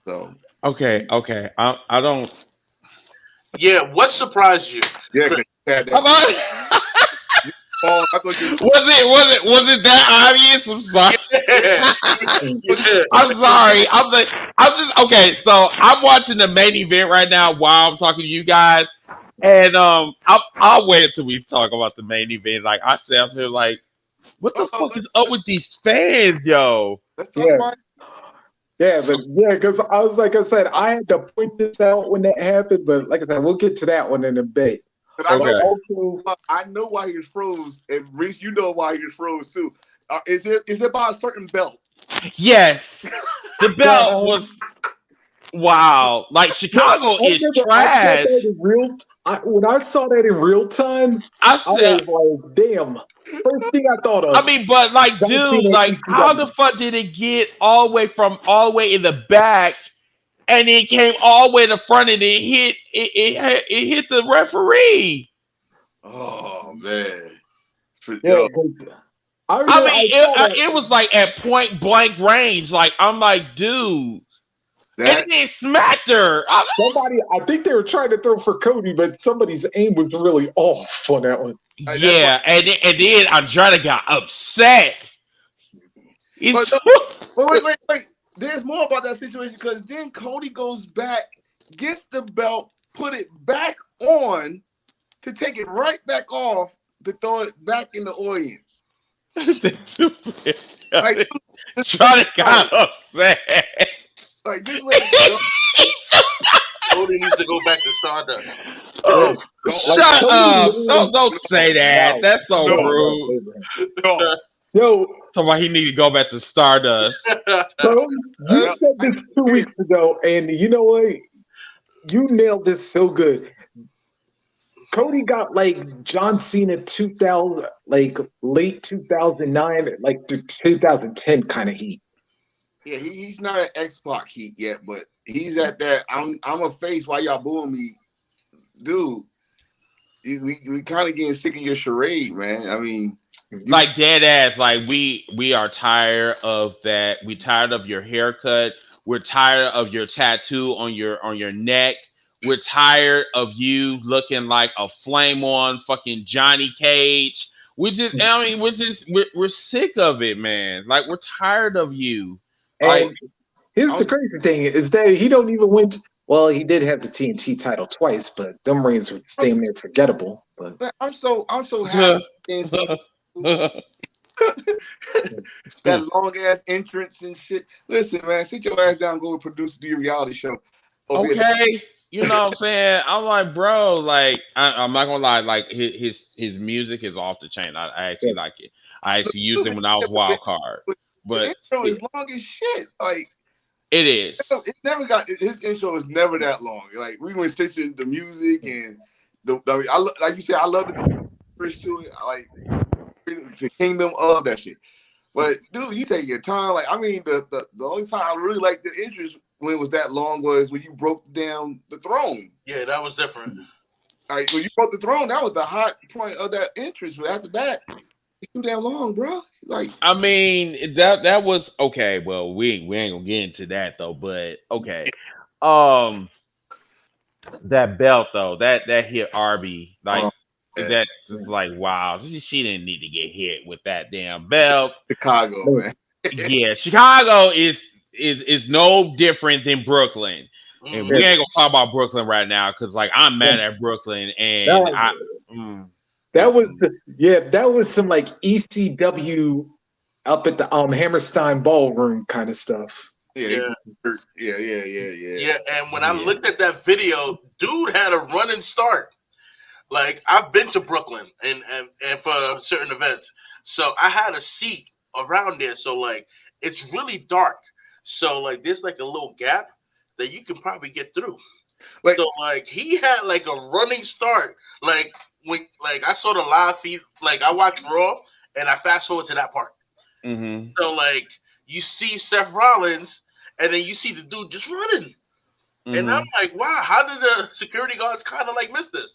So
Okay. I don't.
Yeah. What surprised you?
yeah, 'cause you had
I'm
that.
not-
I thought you.
was it that obvious? I'm sorry. I'm sorry. I'm just okay. So I'm watching the main event right now while I'm talking to you guys, and I'll wait until we talk about the main event. Like I said, I'm here like, what the fuck is up with these fans, yo?
Let's talk
Yeah.
about it.
yeah, but yeah, because I was like I said, I had to point this out when that happened, but like I said, we'll get to that one in a bit.
But
Okay.
I know why he was froze, and Reese, you know why he was froze too. Is it about a certain belt?
Yes, the belt was wow. Like Chicago is trash.
When I saw that in real time,
I
I
said,
was like, damn. First thing I thought of.
I mean, but like,
John
dude,
Cena
like,
ECW.
how the fuck did it get all the way in the back, and it came all the way to the front, and it hit the referee?
Oh man,
Yeah, I
I
remember
mean, it was like at point blank range. Like, I'm like, dude,
that
and then smacked her.
I think they were trying to throw for Cody, but somebody's aim was really off on that one.
Yeah, and then Andrade got upset.
But wait. There's more about that situation because then Cody goes back, gets the belt, put it back on to take it right back off to throw it back in the audience. Like,
Andrade got upset.
like this lady.
Cody needs to go back to Stardust.
Oh, shut up! Don't say that.
No.
That's so
No.
rude.
No.
Yo,
So why he need to go back to Stardust?
so you said this 2 weeks ago, and you know what? You nailed this so good. Cody got like John Cena 2000, like late 2009, like 2010 kind of heat.
Yeah, he's not an X-Pac heat yet, but he's at that. I'm a face. Why y'all booing me, dude? We kind of getting sick of your charade, man. I mean,
Like dead ass. Like we are tired of that. We tired of your haircut. We're tired of your tattoo on your neck. We're tired of you looking like a flame on fucking Johnny Cage. We're sick of it, man. Like we're tired of you.
And here's the crazy thing is that he don't even win. Well, he did have the TNT title twice, but them reigns were damn near forgettable. But
I'm so happy. That long ass entrance and shit. Listen, man, sit your ass down, go produce the reality show.
Okay, you know what I'm saying? I'm like, bro, like I'm not gonna lie, like his music is off the chain. I actually like it. I actually used it when I was wild card, but
the intro is long as shit. Like
it is.
It never got his intro was never that long. Like we went straight to the music and like you said, I love the first to it. I like the kingdom of that shit. But dude, you take your time. Like, I mean, the only time I really liked the interest when it was that long was when you broke down the throne.
Yeah, that was different.
Like when you broke the throne, that was the hot point of that interest. But after that, it's too damn long, bro. Like,
I mean, that was okay. Well, we ain't gonna get into that though, but okay. Um, that belt though, that hit Arby like
yeah.
that's just like wow. She didn't need to get hit with that damn belt.
Chicago, man.
Yeah, Chicago is no different than Brooklyn. And we ain't gonna talk about Brooklyn right now because like I'm mad at Brooklyn and
that was some like ECW up at the Hammerstein Ballroom kind of stuff.
Yeah.
And when I looked at that video, dude had a running start. Like I've been to Brooklyn and for certain events, so I had a seat around there. So like it's really dark. So like there's like a little gap that you can probably get through. So like he had like a running start. Like when I saw the live feed, like I watched Raw and I fast forward to that part.
Mm-hmm.
So like you see Seth Rollins and then you see the dude just running. Mm-hmm. And I'm like, wow, how did the security guards kind of like miss this?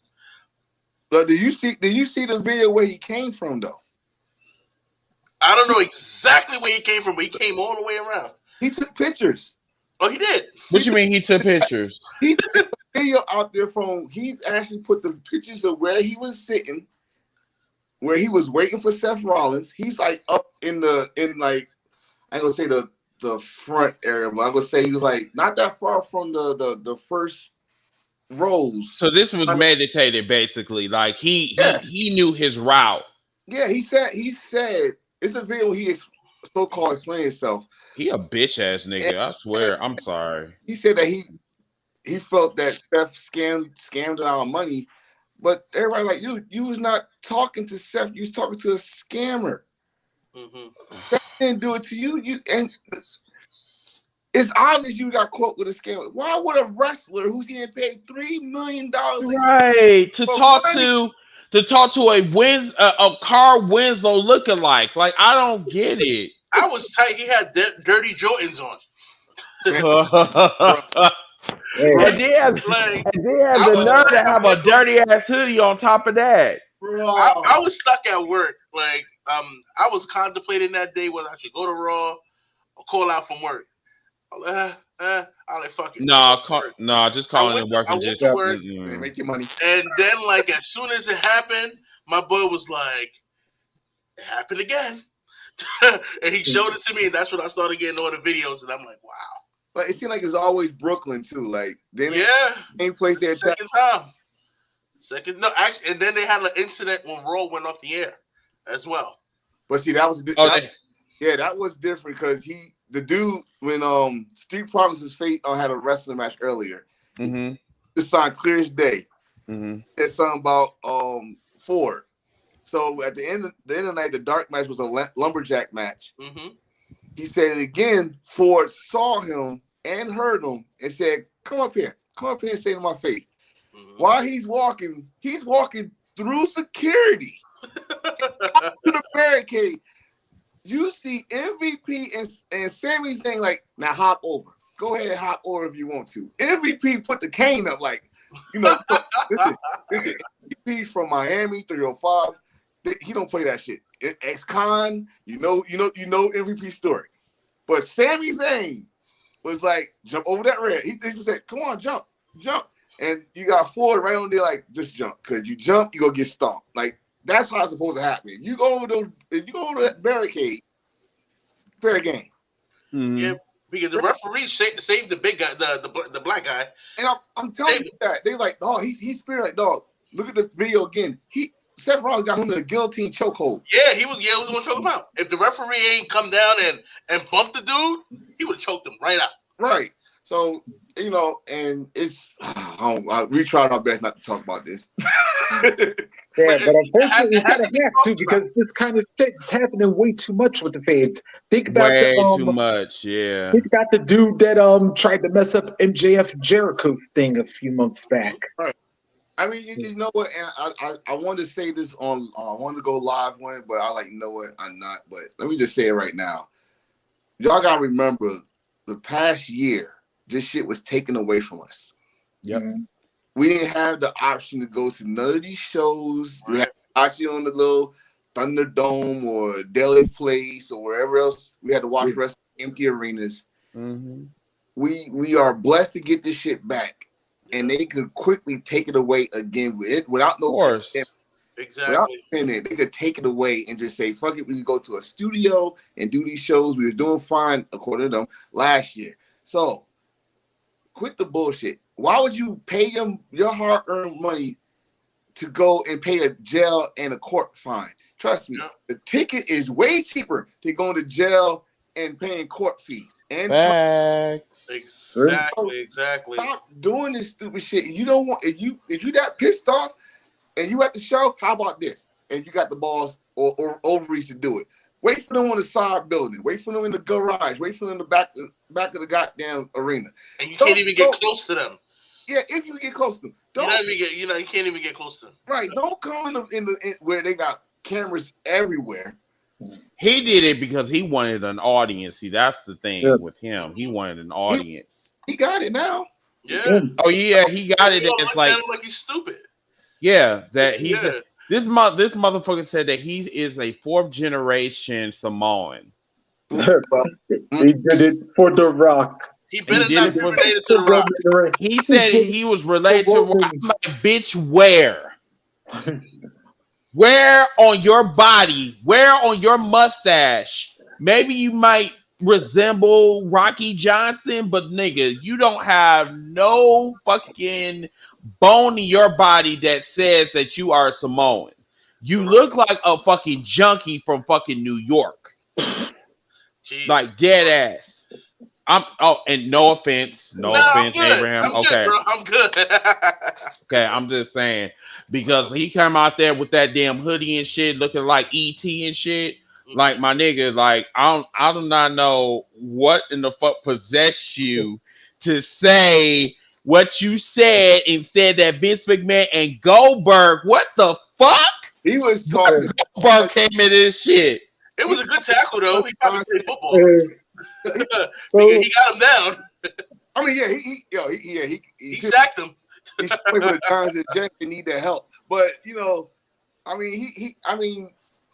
But did you see the video where he came from though?
I don't know exactly where he came from, but he came all the way around.
He took pictures.
Oh, he did.
What you mean he took pictures?
He took a video out there from. He actually put the pictures of where he was sitting, where he was waiting for Seth Rollins. He's like up in like I ain't gonna say the front area, but I'm gonna say he was like not that far from the first rows.
So this was meditated basically. Like he knew his route.
Yeah, he said it's a video where he so-called explained himself.
He a bitch ass nigga. I swear. I'm sorry.
He said that he felt that Seth scammed out money, but everybody like you was not talking to Seth. You was talking to a scammer.
Mm-hmm.
That didn't do it to you. And it's obvious you got caught with a scam. Why would a wrestler who's getting paid $3 million
to talk to a Carl Winslow lookalike? Like I don't get it.
I was tight. He had dirty Jordans on.
And they had the nerve to have a dirty ass hoodie on top of that.
I was stuck at work. Like I was contemplating that day whether I should go to Raw or call out from work. I like fuck it.
No, just calling it work and just
to work,
make your money.
And then like as soon as it happened, my boy was like, "It happened again." And he showed it to me, and that's when I started getting all the videos, and I'm like, wow.
But it seemed like it's always Brooklyn too. Like same place they attacked.
And then they had an incident when Raw went off the air as well.
But see, that was that was different because the dude when Street Profits had a wrestling match earlier.
Mm-hmm.
It signed clear as day.
Mm-hmm.
It's something about Ford. So at the end of the night, the dark match was a lumberjack match.
Mm-hmm.
He said it again. Ford saw him and heard him and said, come up here and say to my face. Mm-hmm. While he's walking through security to the barricade. You see MVP and Sami Zayn like, now hop over. Go ahead and hop over if you want to. MVP put the cane up like, this is MVP from Miami 305. He don't play that shit. Ex-con, you know MVP story. But Sami Zayn was like, jump over that red. He just said, come on, jump. And you got Ford right on there like, just jump. Because you jump, you go get stomped. Like, that's how it's supposed to happen. If you go over that barricade, fair game.
Mm-hmm.
Yeah, because the referee saved the big guy, the black guy.
And I'm telling you that. They're like, dog, he's spirit like, dog, look at the video again. Seth Rollins got him in a guillotine chokehold.
Yeah, he was going to choke him out. If the referee ain't come down and bumped the dude, he would have choked him right out.
Right. So, and it's we tried our best not to talk about this.
Yeah, but unfortunately, we kind of have to because this kind of shit is happening way too much with the fans. Think about
too much, yeah.
Think about the dude that tried to mess up MJF Jericho thing a few months back.
Right. I mean, you know what? And I wanted to say this on. I wanted to go live on it, but I like, you know what? I'm not. But let me just say it right now. Y'all gotta remember, the past year, this shit was taken away from us.
Yep.
We didn't have the option to go to none of these shows. We had to watch it on the little Thunderdome or Daily Place or wherever else. We had to watch wrestling in empty arenas.
Mm-hmm.
We are blessed to get this shit back, and they could quickly take it away again without no.
Of course.
Exactly.
They could take it away and just say, fuck it, we can go to a studio and do these shows. We was doing fine, according to them, last year. So, quit the bullshit. Why would you pay them your hard-earned money to go and pay a jail and a court fine? Trust me, the ticket is way cheaper to going to jail and paying court fees. And
Facts.
Exactly.
Stop doing this stupid shit. You don't want if you that pissed off and you at the show, how about this? And you got the balls or ovaries to do it. Wait for them on the side building. Wait for them in the garage. Wait for them in the back of the goddamn arena.
And you can't even get close to them.
Yeah, if you get close to them,
you can't even get close to them.
Right? Don't come in where they got cameras everywhere.
He did it because he wanted an audience. See, that's the thing with him. He wanted an audience.
He got it now.
Yeah.
Oh yeah, he got it. It's like
he's stupid.
Yeah, that he's this motherfucker said that he is a 4th generation Samoan.
He did it for The Rock.
He better not be related to The Rock.
He said he was related to Rock. I'm like, bitch, where? Where on your body? Where on your mustache? Maybe you might resemble Rocky Johnson, but nigga, you don't have no fucking bone in your body that says that you are a Samoan. You look like a fucking junkie from fucking New York.
Jesus.
Like dead ass. And no offense, Abraham.
I'm good, bro. I'm good.
Okay, I'm just saying because he come out there with that damn hoodie and shit, looking like ET and shit. Like my nigga, like I do not know what in the fuck possessed you to say what you said and said that Vince McMahon and Goldberg. What the fuck?
He was talking.
Goldberg came into this shit.
It was a good tackle though. He probably played football. Because he got him down.
I mean, yeah, he
sacked him.
He played with the Giants and Jets and need their help. But you know, I mean,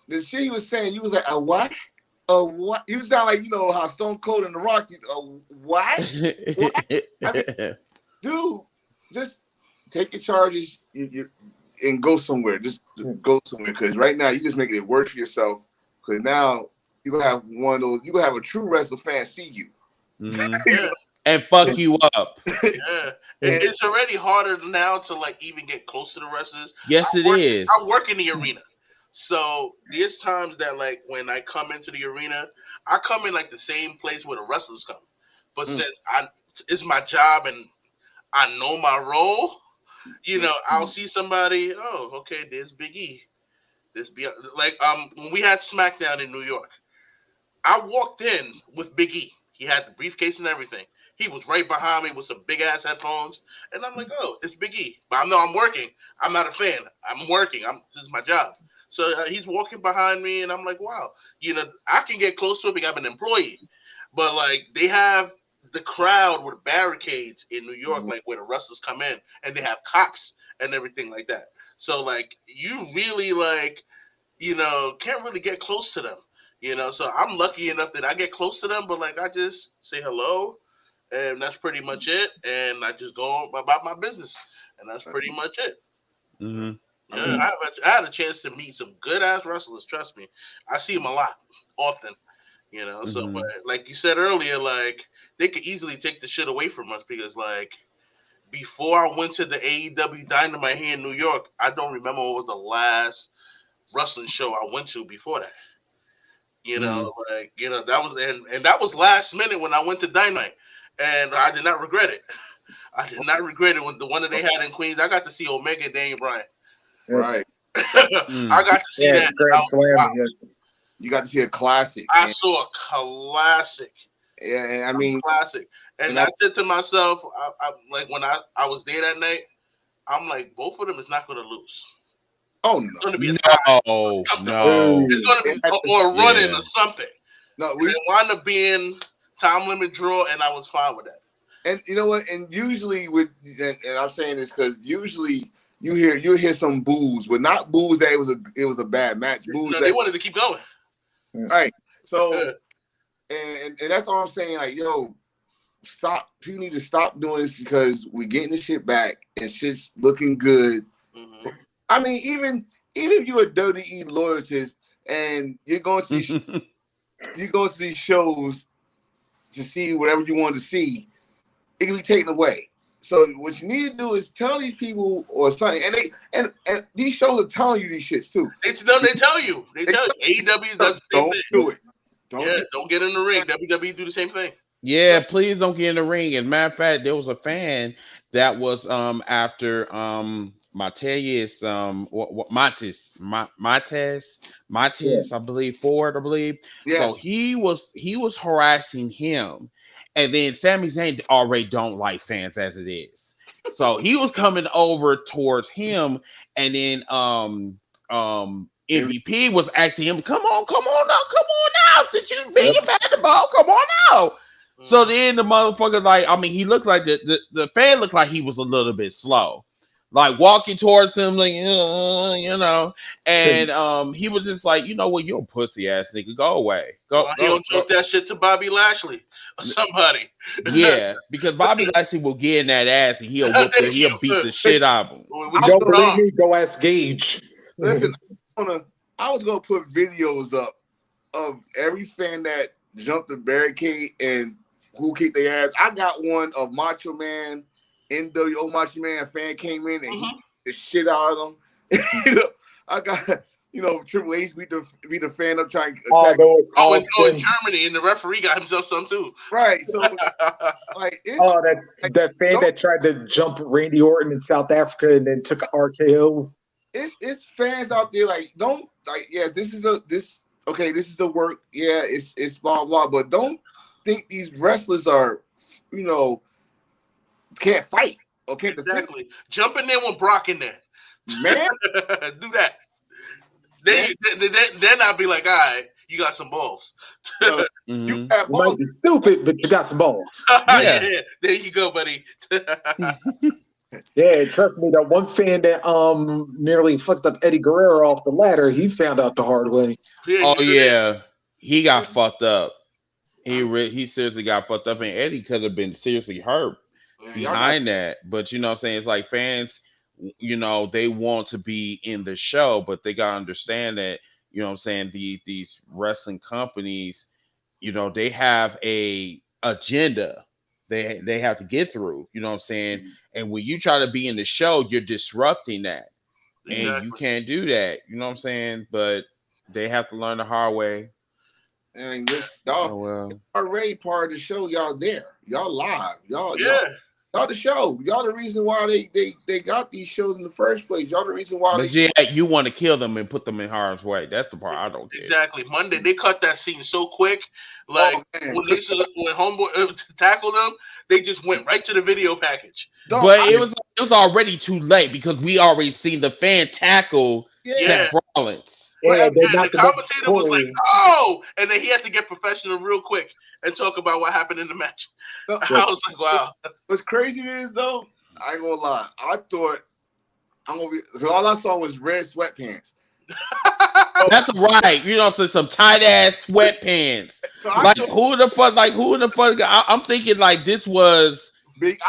the shit he was saying, you was like, a what? A what? You sound like, you know, how Stone Cold and The Rock, what? What? I mean, dude, just take your charges and go somewhere. Just go somewhere. Because right now, you're just making it worse for yourself. Because now, you're going to have one of those, you're going to have a true wrestler fan see you.
Mm-hmm. Yeah. And fuck you up.
Yeah. It's already harder now to, like, even get close to the wrestlers.
Yes, it is.
I work in the arena. So there's times that, like, when I come into the arena, I come in like the same place where the wrestlers come. But since it's my job and I know my role, you know, I'll see somebody. Oh, okay, there's Big E. When we had SmackDown in New York, I walked in with Big E. He had the briefcase and everything. He was right behind me with some big ass headphones, and I'm like, "Oh, it's Big E." But I know I'm working. I'm not a fan. I'm working. This is my job. So he's walking behind me, and I'm like, wow, you know, I can get close to him because I'm an employee. But, like, they have the crowd with barricades in New York, like, where the wrestlers come in, and they have cops and everything like that. So, like, you really, like, you know, can't really get close to them, you know. So I'm lucky enough that I get close to them, but, like, I just say hello, and that's pretty much it. And I just go about my business, and that's pretty much it.
Mm-hmm.
Yeah, I had a chance to meet some good ass wrestlers. Trust me, I see them a lot, often. You know, so but like you said earlier, like they could easily take the shit away from us because, like, before I went to the Aew Dynamite here in New York, I don't remember what was the last wrestling show I went to before that. You know, like, you know, that was and that was last minute when I went to Dynamite, and I did not regret it. I did not regret it when the one that they had in Queens. I got to see Omega and Daniel Bryan.
Right.
I got to see that.
You got to see a classic.
I saw a classic.
Yeah, I mean,
classic. And I said to myself, I like when I was there that night, I'm like, both of them is not going to lose.
Oh
It's going to
no,
be a tie.
No,
Something.
no.
It's going to be or a run-in or something.
no.
It wound up being time limit draw, and I was fine with that.
And you know what? And usually and I'm saying this because usually you hear some boos, but not boos that it was a bad match. Boos
No,
that
they wanted to keep going.
right. So and that's all I'm saying. Like, yo, stop. People need to stop doing this because we're getting the shit back and shit's looking good.
Mm-hmm.
I mean, even if you're a Dirty E loyalist and you're going to these shows to see whatever you want to see, it can be taken away. So what you need to do is tell these people or something, and these shows are telling you these shits too.
They tell you. AEW does the same thing.
Do it.
Don't get in the ring. WWE do the same thing.
Yeah, please don't get in the ring. As a matter of fact, there was a fan that was after Mateus Mates, I believe Ford, I believe.
Yeah.
So he was harassing him, and then Sami Zayn already don't like fans as it is. So he was coming over towards him, and then MVP was asking him, come on now, since you being bad the ball, come on now. So then the motherfucker, like, I mean, he looked like the fan looked like he was a little bit slow, like walking towards him, like, you know, and he was just like, you know what, you're a pussy ass nigga, go away, go.
He don't talk that shit to Bobby Lashley or somebody.
Yeah, because Bobby Lashley will get in that ass and he'll beat the shit out of him.
Don't believe me? Go ask Gage.
Listen, I was gonna put videos up of every fan that jumped the barricade and who kicked their ass. I got one of Macho Man, NWO Macho Man. A fan came in and he beat the shit out of them. I got Triple H beat the fan up trying to attack.
In Germany, and the referee got himself some too.
Right. So like,
that fan that tried to jump Randy Orton in South Africa and then took an RKO.
It's fans out there like don't like this is the work, it's blah blah, but don't think these wrestlers are can't fight or can't defend.
Jump in there when Brock in there,
man.
Do that. Then I'll be like, all right, you got some balls.
You have balls.
You might be stupid, but you got some balls.
Yeah. There you go, buddy.
Yeah, trust me, that one fan that nearly fucked up Eddie Guerrero off the ladder, he found out the hard way.
Oh yeah, he got fucked up. He seriously got fucked up, and Eddie could have been seriously hurt behind that. But you know what I'm saying, it's like fans, they want to be in the show, but they gotta understand that, you know what I'm saying, these wrestling companies, they have a agenda they have to get through, you know what I'm saying? And when you try to be in the show, you're disrupting that. Exactly. And you can't do that, you know what I'm saying? But they have to learn the hard way.
And this, y'all already part of the show, y'all there. Y'all live. Y'all the show. Y'all the reason why they got these shows in the first place. Y'all the reason why
you want to kill them and put them in harm's way. That's the part I don't care.
Exactly. Monday, they cut that scene so quick. Like when Homeboy tackled them, they just went right to the video package.
But it was already too late because we already seen the fan tackle Seth Rollins.
Yeah, the commentator was like, "Oh," and then he had to get professional real quick and talk about what happened in the match. I was like, "Wow."
What's crazy is though, I ain't gonna lie. I thought because all I saw was red sweatpants.
That's right. So some tight ass sweatpants. So who the fuck? I'm thinking like this was Big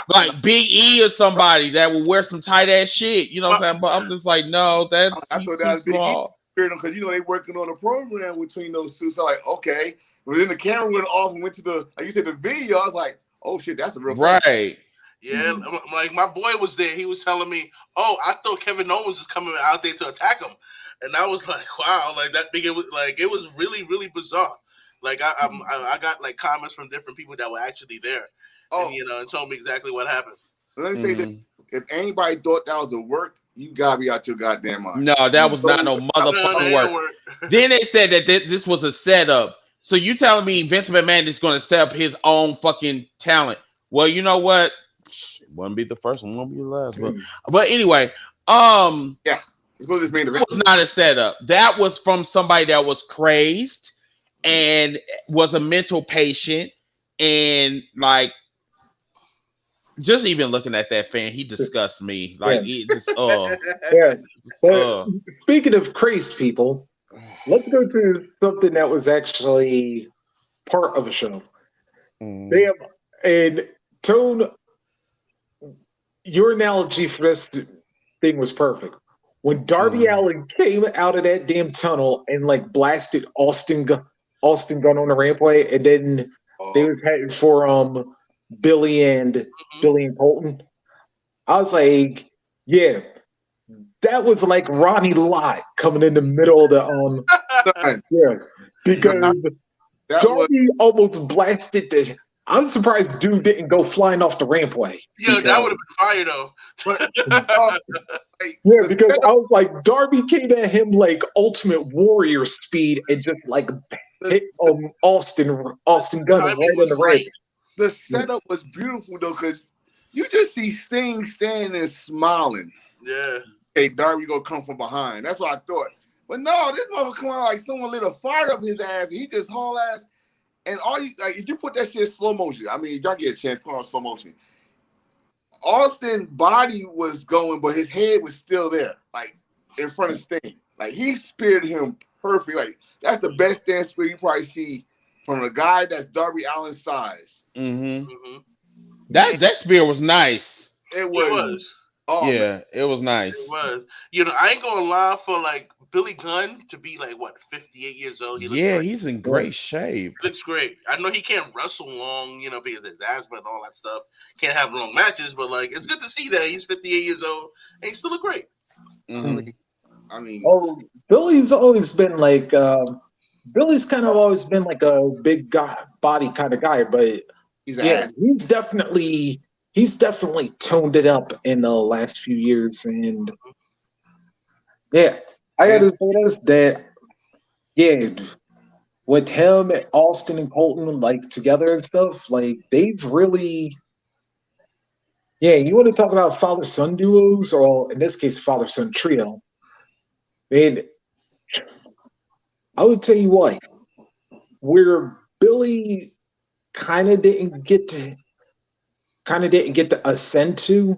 E or somebody that would wear some tight ass shit. You know what I'm saying? But I'm just like, no, I thought that was small.
Big E. Because they working on a program between those two. So like, okay. But then the camera went off and went to like you said, the video. I was like, oh shit, that's a real
right.
Yeah, like my boy was there. He was telling me, "Oh, I thought Kevin Owens was coming out there to attack him," and I was like, "Wow!" Like that big. It was really, really bizarre. Like I got like comments from different people that were actually there, and told me exactly what happened.
Let me say that if anybody thought that was a work, you gotta be out your goddamn mind.
No, that was not no motherfucking work. Then they said that this was a setup. So you telling me Vince McMahon is going to set up his own fucking talent? Well, you know what? Wouldn't be the first one, won't be the last. But anyway,
Yeah, let's go to this main event.
that was not a setup. That was from somebody that was crazed and was a mental patient, and like just even looking at that fan, he disgusts me. Like it just
Yes.
uh
Speaking of crazed people, let's go to something that was actually part of a show. Damn, and Tone, your analogy for this thing was perfect. When Darby Allin came out of that damn tunnel and like blasted Austin Gunn on the rampway, and then they was heading for Billy and Colton. I was like, yeah, that was like Ronnie Lott coming in the middle of the yeah, because Darby almost blasted the. I'm surprised dude didn't go flying off the rampway.
Yo, that would have been fire though.
Yeah, because I was like, Darby came at him like Ultimate Warrior speed and just like hit Austin Gunn right in the ramp.
The setup was beautiful though, because you just see Sting standing there smiling.
Yeah.
Hey, Darby gonna come from behind. That's what I thought. But no, this motherfucker come out like someone lit a fire up his ass. He just haul ass. And all you like, if you put that shit in slow motion, I mean, y'all get a chance to put on slow motion. Austin's body was going, but his head was still there, like in front of Sting. Like he speared him perfect. Like that's the best dance spear you probably see from a guy that's Darby Allin's size.
That spear was nice.
It was. Oh,
yeah,
man.
It was nice.
It was. You know, I ain't gonna lie, for like Billy Gunn to be like what 58 years old.
He's in great shape.
He looks great. I know he can't wrestle long, you know, because of his asthma and all that stuff. Can't have long matches, but like it's good to see that he's 58 years old and he still look great.
I mean,
Billy's always been like Billy's kind of always been like a big body kind of guy, but he's definitely toned it up in the last few years, and I gotta say this, that with him, Austin and Colton like together and stuff, like they've really you want to talk about father-son duos, or in this case father-son trio, man, I would tell you what, where Billy kind of didn't get to ascend to,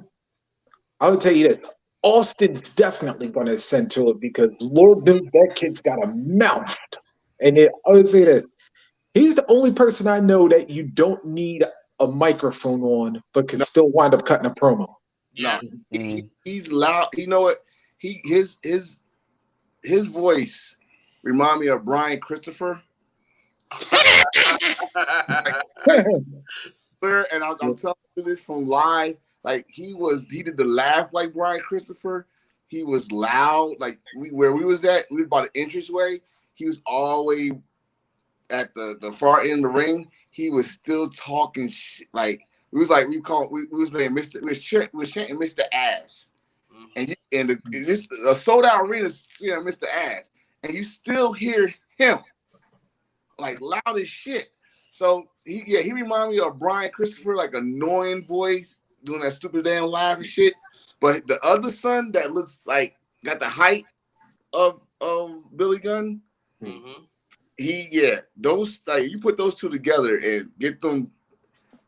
I would tell you this, Austin's definitely going to ascend to it, because Lord knows that kid's got a mouth. And I would say this, he's the only person I know that you don't need a microphone on, but can still wind up cutting a promo.
Yeah.
He's loud. You know what? His voice remind me of Brian Christopher. And I'm telling you this from live. Like he did the laugh like Brian Christopher. He was loud. Like where we was about an entranceway. He was always at the far end of the ring. He was still talking shit. Like we was playing Mr. We was chanting Mr. Ass. And this a sold out arena, Mr. Ass, and you still hear him like loud as shit. So he reminded me of Brian Christopher, like annoying voice, doing that stupid damn laugh and shit. But the other son that looks like got the height of Billy Gunn, those like you put those two together and get them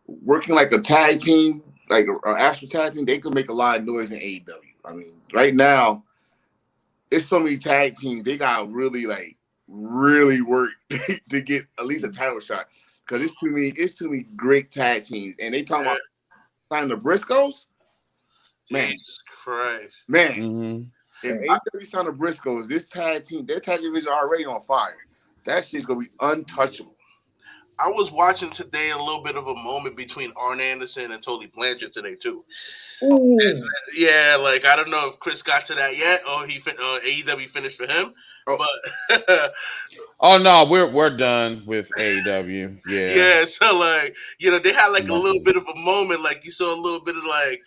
working like a tag team, like an actual tag team, they could make a lot of noise in AEW. I mean, right now, it's so many tag teams, they got really work to get at least a title shot. Because it's too many great tag teams. And they talking about signing the Briscoes. Man.
Jesus Christ.
Man. If AEW sign the Briscoes, this tag team, their tag division already on fire. That shit's gonna be untouchable.
I was watching today a little bit of a moment between Arn Anderson and Tully Blanchard today too. And, like I don't know if Chris got to that yet, or AEW finished for him. But
oh no, we're done with AEW.
Yeah. So like they had like a little bit of a moment, like you saw a little bit of like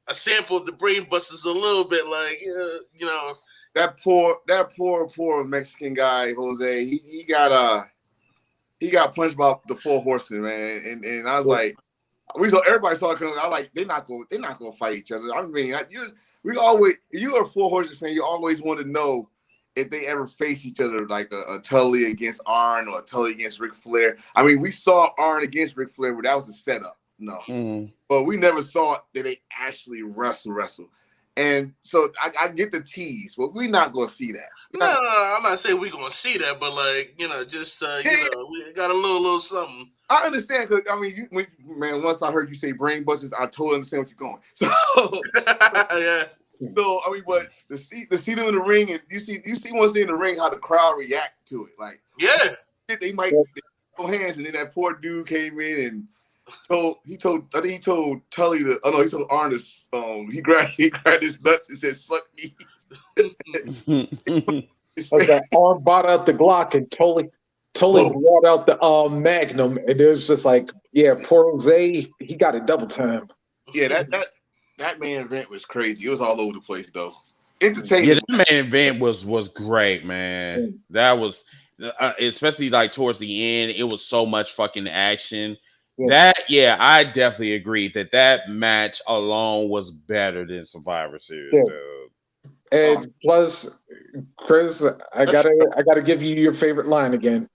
a sample of the Brain Busters, a little bit like
that poor Mexican guy Jose. He got punched by the Four Horsemen, man, and I was like, everybody's talking. I like they're not gonna fight each other. I mean, if you're a Four Horsemen fan, you always want to know if they ever face each other, like a Tully against Arn or a Tully against Ric Flair. I mean, we saw Arn against Ric Flair, but that was a setup. No, but we never saw that they actually wrestle. And so I get the tease, but we're not gonna see that.
No, I'm not saying we're gonna see that, but like just we got a little something.
I understand because I mean, once I heard you say brain busters, I totally understand what you're going. So
yeah.
So I mean, but to see them in the ring, and you see once they're in the ring how the crowd react to it. Like they might go hands, and then that poor dude came in and told Tully he told Arn to he grabbed his nuts and said suck me.
Okay, Arn brought out the Glock and Tully brought out the Magnum, and it was just like, yeah, poor Jose, he got it double time.
Yeah, that main event was crazy. It was all over the place though. Entertaining.
Yeah, that main event was great, man. That was especially like towards the end, it was so much fucking action. I definitely agree that match alone was better than Survivor Series, dude.
And plus, Chris, I gotta give you your favorite line again.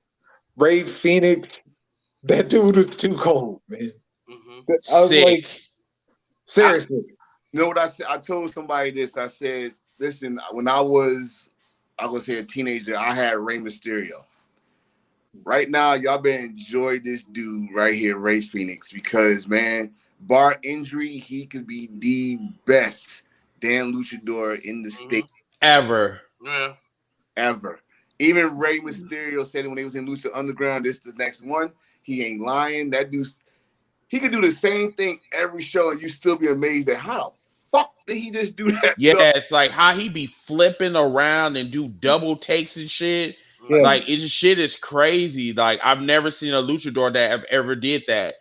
Ray Phoenix, that dude was too cold, man. I was like, seriously.
You know what I said? I told somebody this. I said, listen, when I was gonna say a teenager, I had Rey Mysterio. Right now, y'all better enjoy this dude right here, Ray Phoenix, because man, bar injury, he could be the best damn luchador in the state
ever.
Yeah.
Ever. Even Rey Mysterio said it when he was in Lucha Underground. This is the next one. He ain't lying. That dude, he could do the same thing every show, and you still be amazed at how the fuck did he just do that?
Yeah, it's like how he be flipping around and do double takes and shit. Yeah. Like shit is crazy. Like I've never seen a luchador that ever did that.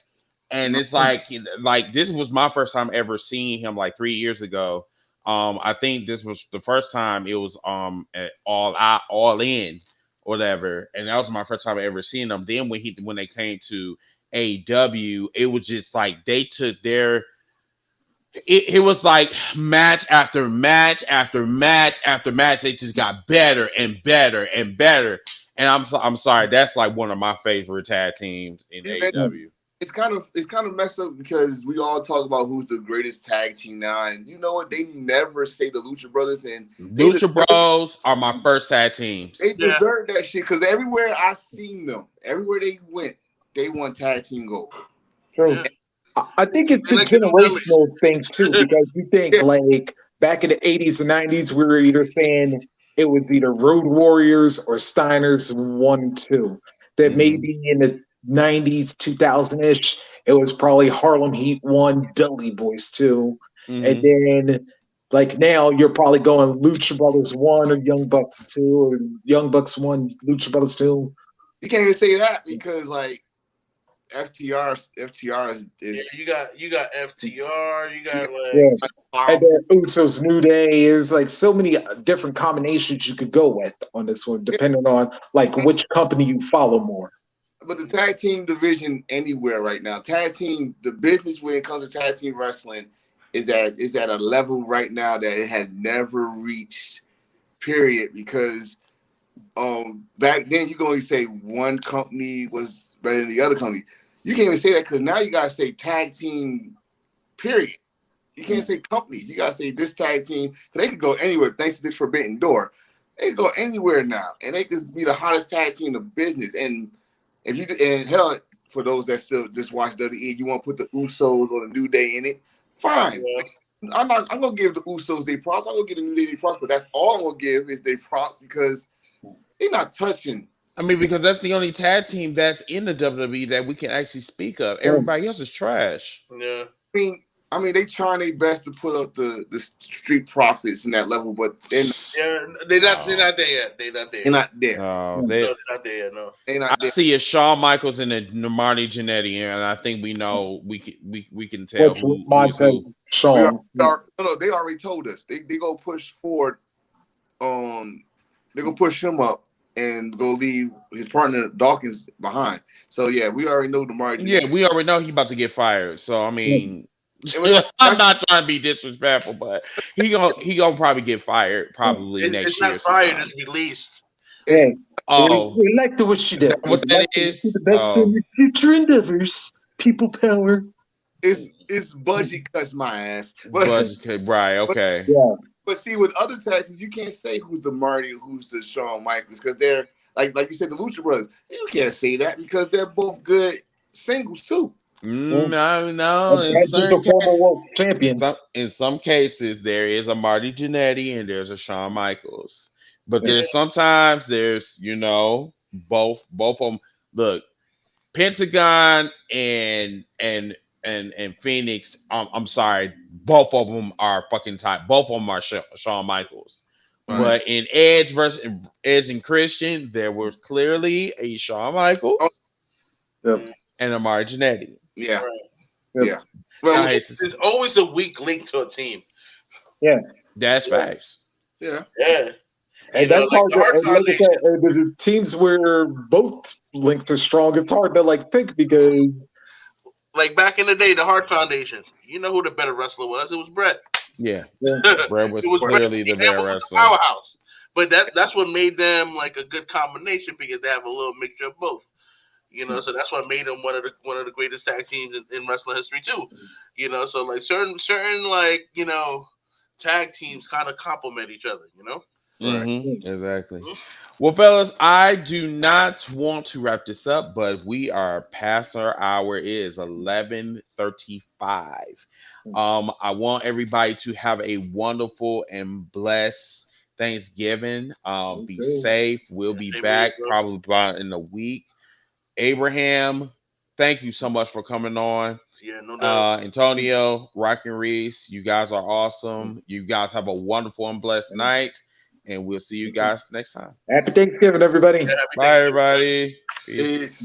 And it's like this was my first time ever seeing him like 3 years ago. I think this was the first time it was at all in or whatever, and that was my first time ever seeing them. Then when they came to AEW, it was just like they took their it was like match after match after match after match. They just got better and better and better. And I'm sorry, that's like one of my favorite tag teams in AEW.
It's kind of messed up because we all talk about who's the greatest tag team now, and you know what? They never say the Lucha Brothers, and
Lucha Bros are my first tag teams.
They deserve that shit because everywhere I seen them, everywhere they went, they won tag team gold.
True. I think it's a generational thing too, because you think like back in the 80s and 90s, we were either saying it was either Road Warriors or Steiners 1, 2. That maybe in the 90s, 2000-ish, it was probably Harlem Heat 1, Dudley Boys 2. And then like now you're probably going Lucha Brothers 1 or Young Bucks 2 or Young Bucks 1, Lucha Brothers 2.
You can't even say that because like FTR is
you got FTR, you got like
and then Usos New Day is like so many different combinations you could go with on this one, depending on like which company you follow more.
But the tag team division anywhere right now, the business when it comes to tag team wrestling is at a level right now that it had never reached, period. Because back then you can only say one company was better than the other company. You can't even say that because now you gotta say tag team, period. You can't say companies. You gotta say this tag team. They could go anywhere thanks to this forbidden door. They can go anywhere now, and they could be the hottest tag team in the business. And hell, for those that still just watch WWE, you want to put the Usos or the New Day in it, fine. Yeah. I'm gonna give the Usos their props. I'm gonna give the New Day their props, but that's all I'm gonna give is their props because they're not touching.
I mean, because that's the only tag team that's in the WWE that we can actually speak of. Everybody else is trash.
Yeah.
I mean, they trying their best to put up the Street Profits in that level, but they're not
there yet. They're not there.
They're not there.
No,
they're not there. No,
they're not there.
I see a Shawn Michaels and a Marty Jannetty, and I think we know we can tell who's who.
Shawn.
They already told us they go push forward. They gonna push him up and go leave his partner Dawkins behind. So yeah, we already know the margin.
Yeah, we already know he about to get fired. So I mean,
was-
I'm not trying to be disrespectful, but he gonna probably get fired probably next
It's
year
not fired,
sometime.
it's released.
Hey,
Oh,
we like to wish you
is
that.
that what
We'd
that
like to wish you the
is?
best
Oh,
in your future endeavors. People power.
it's budget cuts my ass.
but right, okay.
Yeah.
But see, with other taxes, you can't say who's the Marty and who's the Shawn Michaels because they're like you said, the Lucha Brothers. You can't say that because they're both good singles too.
No, in
That's just
certain
a former
cases,
world champion.
in some cases there is a Marty Jannetty and there's a Shawn Michaels, but
Yeah.
there's sometimes there's both of them. Look, Pentagon and Phoenix. I'm sorry, both of them are fucking tight. Both of them are Shawn Michaels.
Right.
But in Edge versus Edge and Christian, there was clearly a Shawn Michaels
Yep.
and a Marty Jannetty.
Yeah.
Right.
Yeah. Well,
I hate to
There's always a weak link to a team.
Yeah.
That's facts.
yeah.
Yeah.
And
You know,
that's
like
hard
the
to,
Hart
and like I
Foundation.
said, the teams where both links are strong, it's hard to like pick because
Like back in the day, the Hart Foundation. You know who the better wrestler was? It was Brett.
Yeah,
It
Brett was
was
clearly
Brett.
the better
It was
wrestler.
a powerhouse. But that's what made them like a good combination because they have a little mixture of both. You know, so that's what made them one of the greatest tag teams in wrestling history too. You know, so like certain like tag teams kind of complement each other. You know.
Exactly. Well, fellas, I do not want to wrap this up, but we are past our hour. It is 11:35. I want everybody to have a wonderful and blessed Thanksgiving. Be safe. We'll be
Same
back
here, bro.
probably about in a week. Abraham, thank you so much for coming on.
Yeah, no doubt.
Antonio, Rock and Reese, you guys are awesome. You guys have a wonderful and blessed night, and we'll see you guys next time.
happy Thanksgiving, everybody.
Yeah, happy
Bye,
Thanksgiving.
everybody. Peace.
It's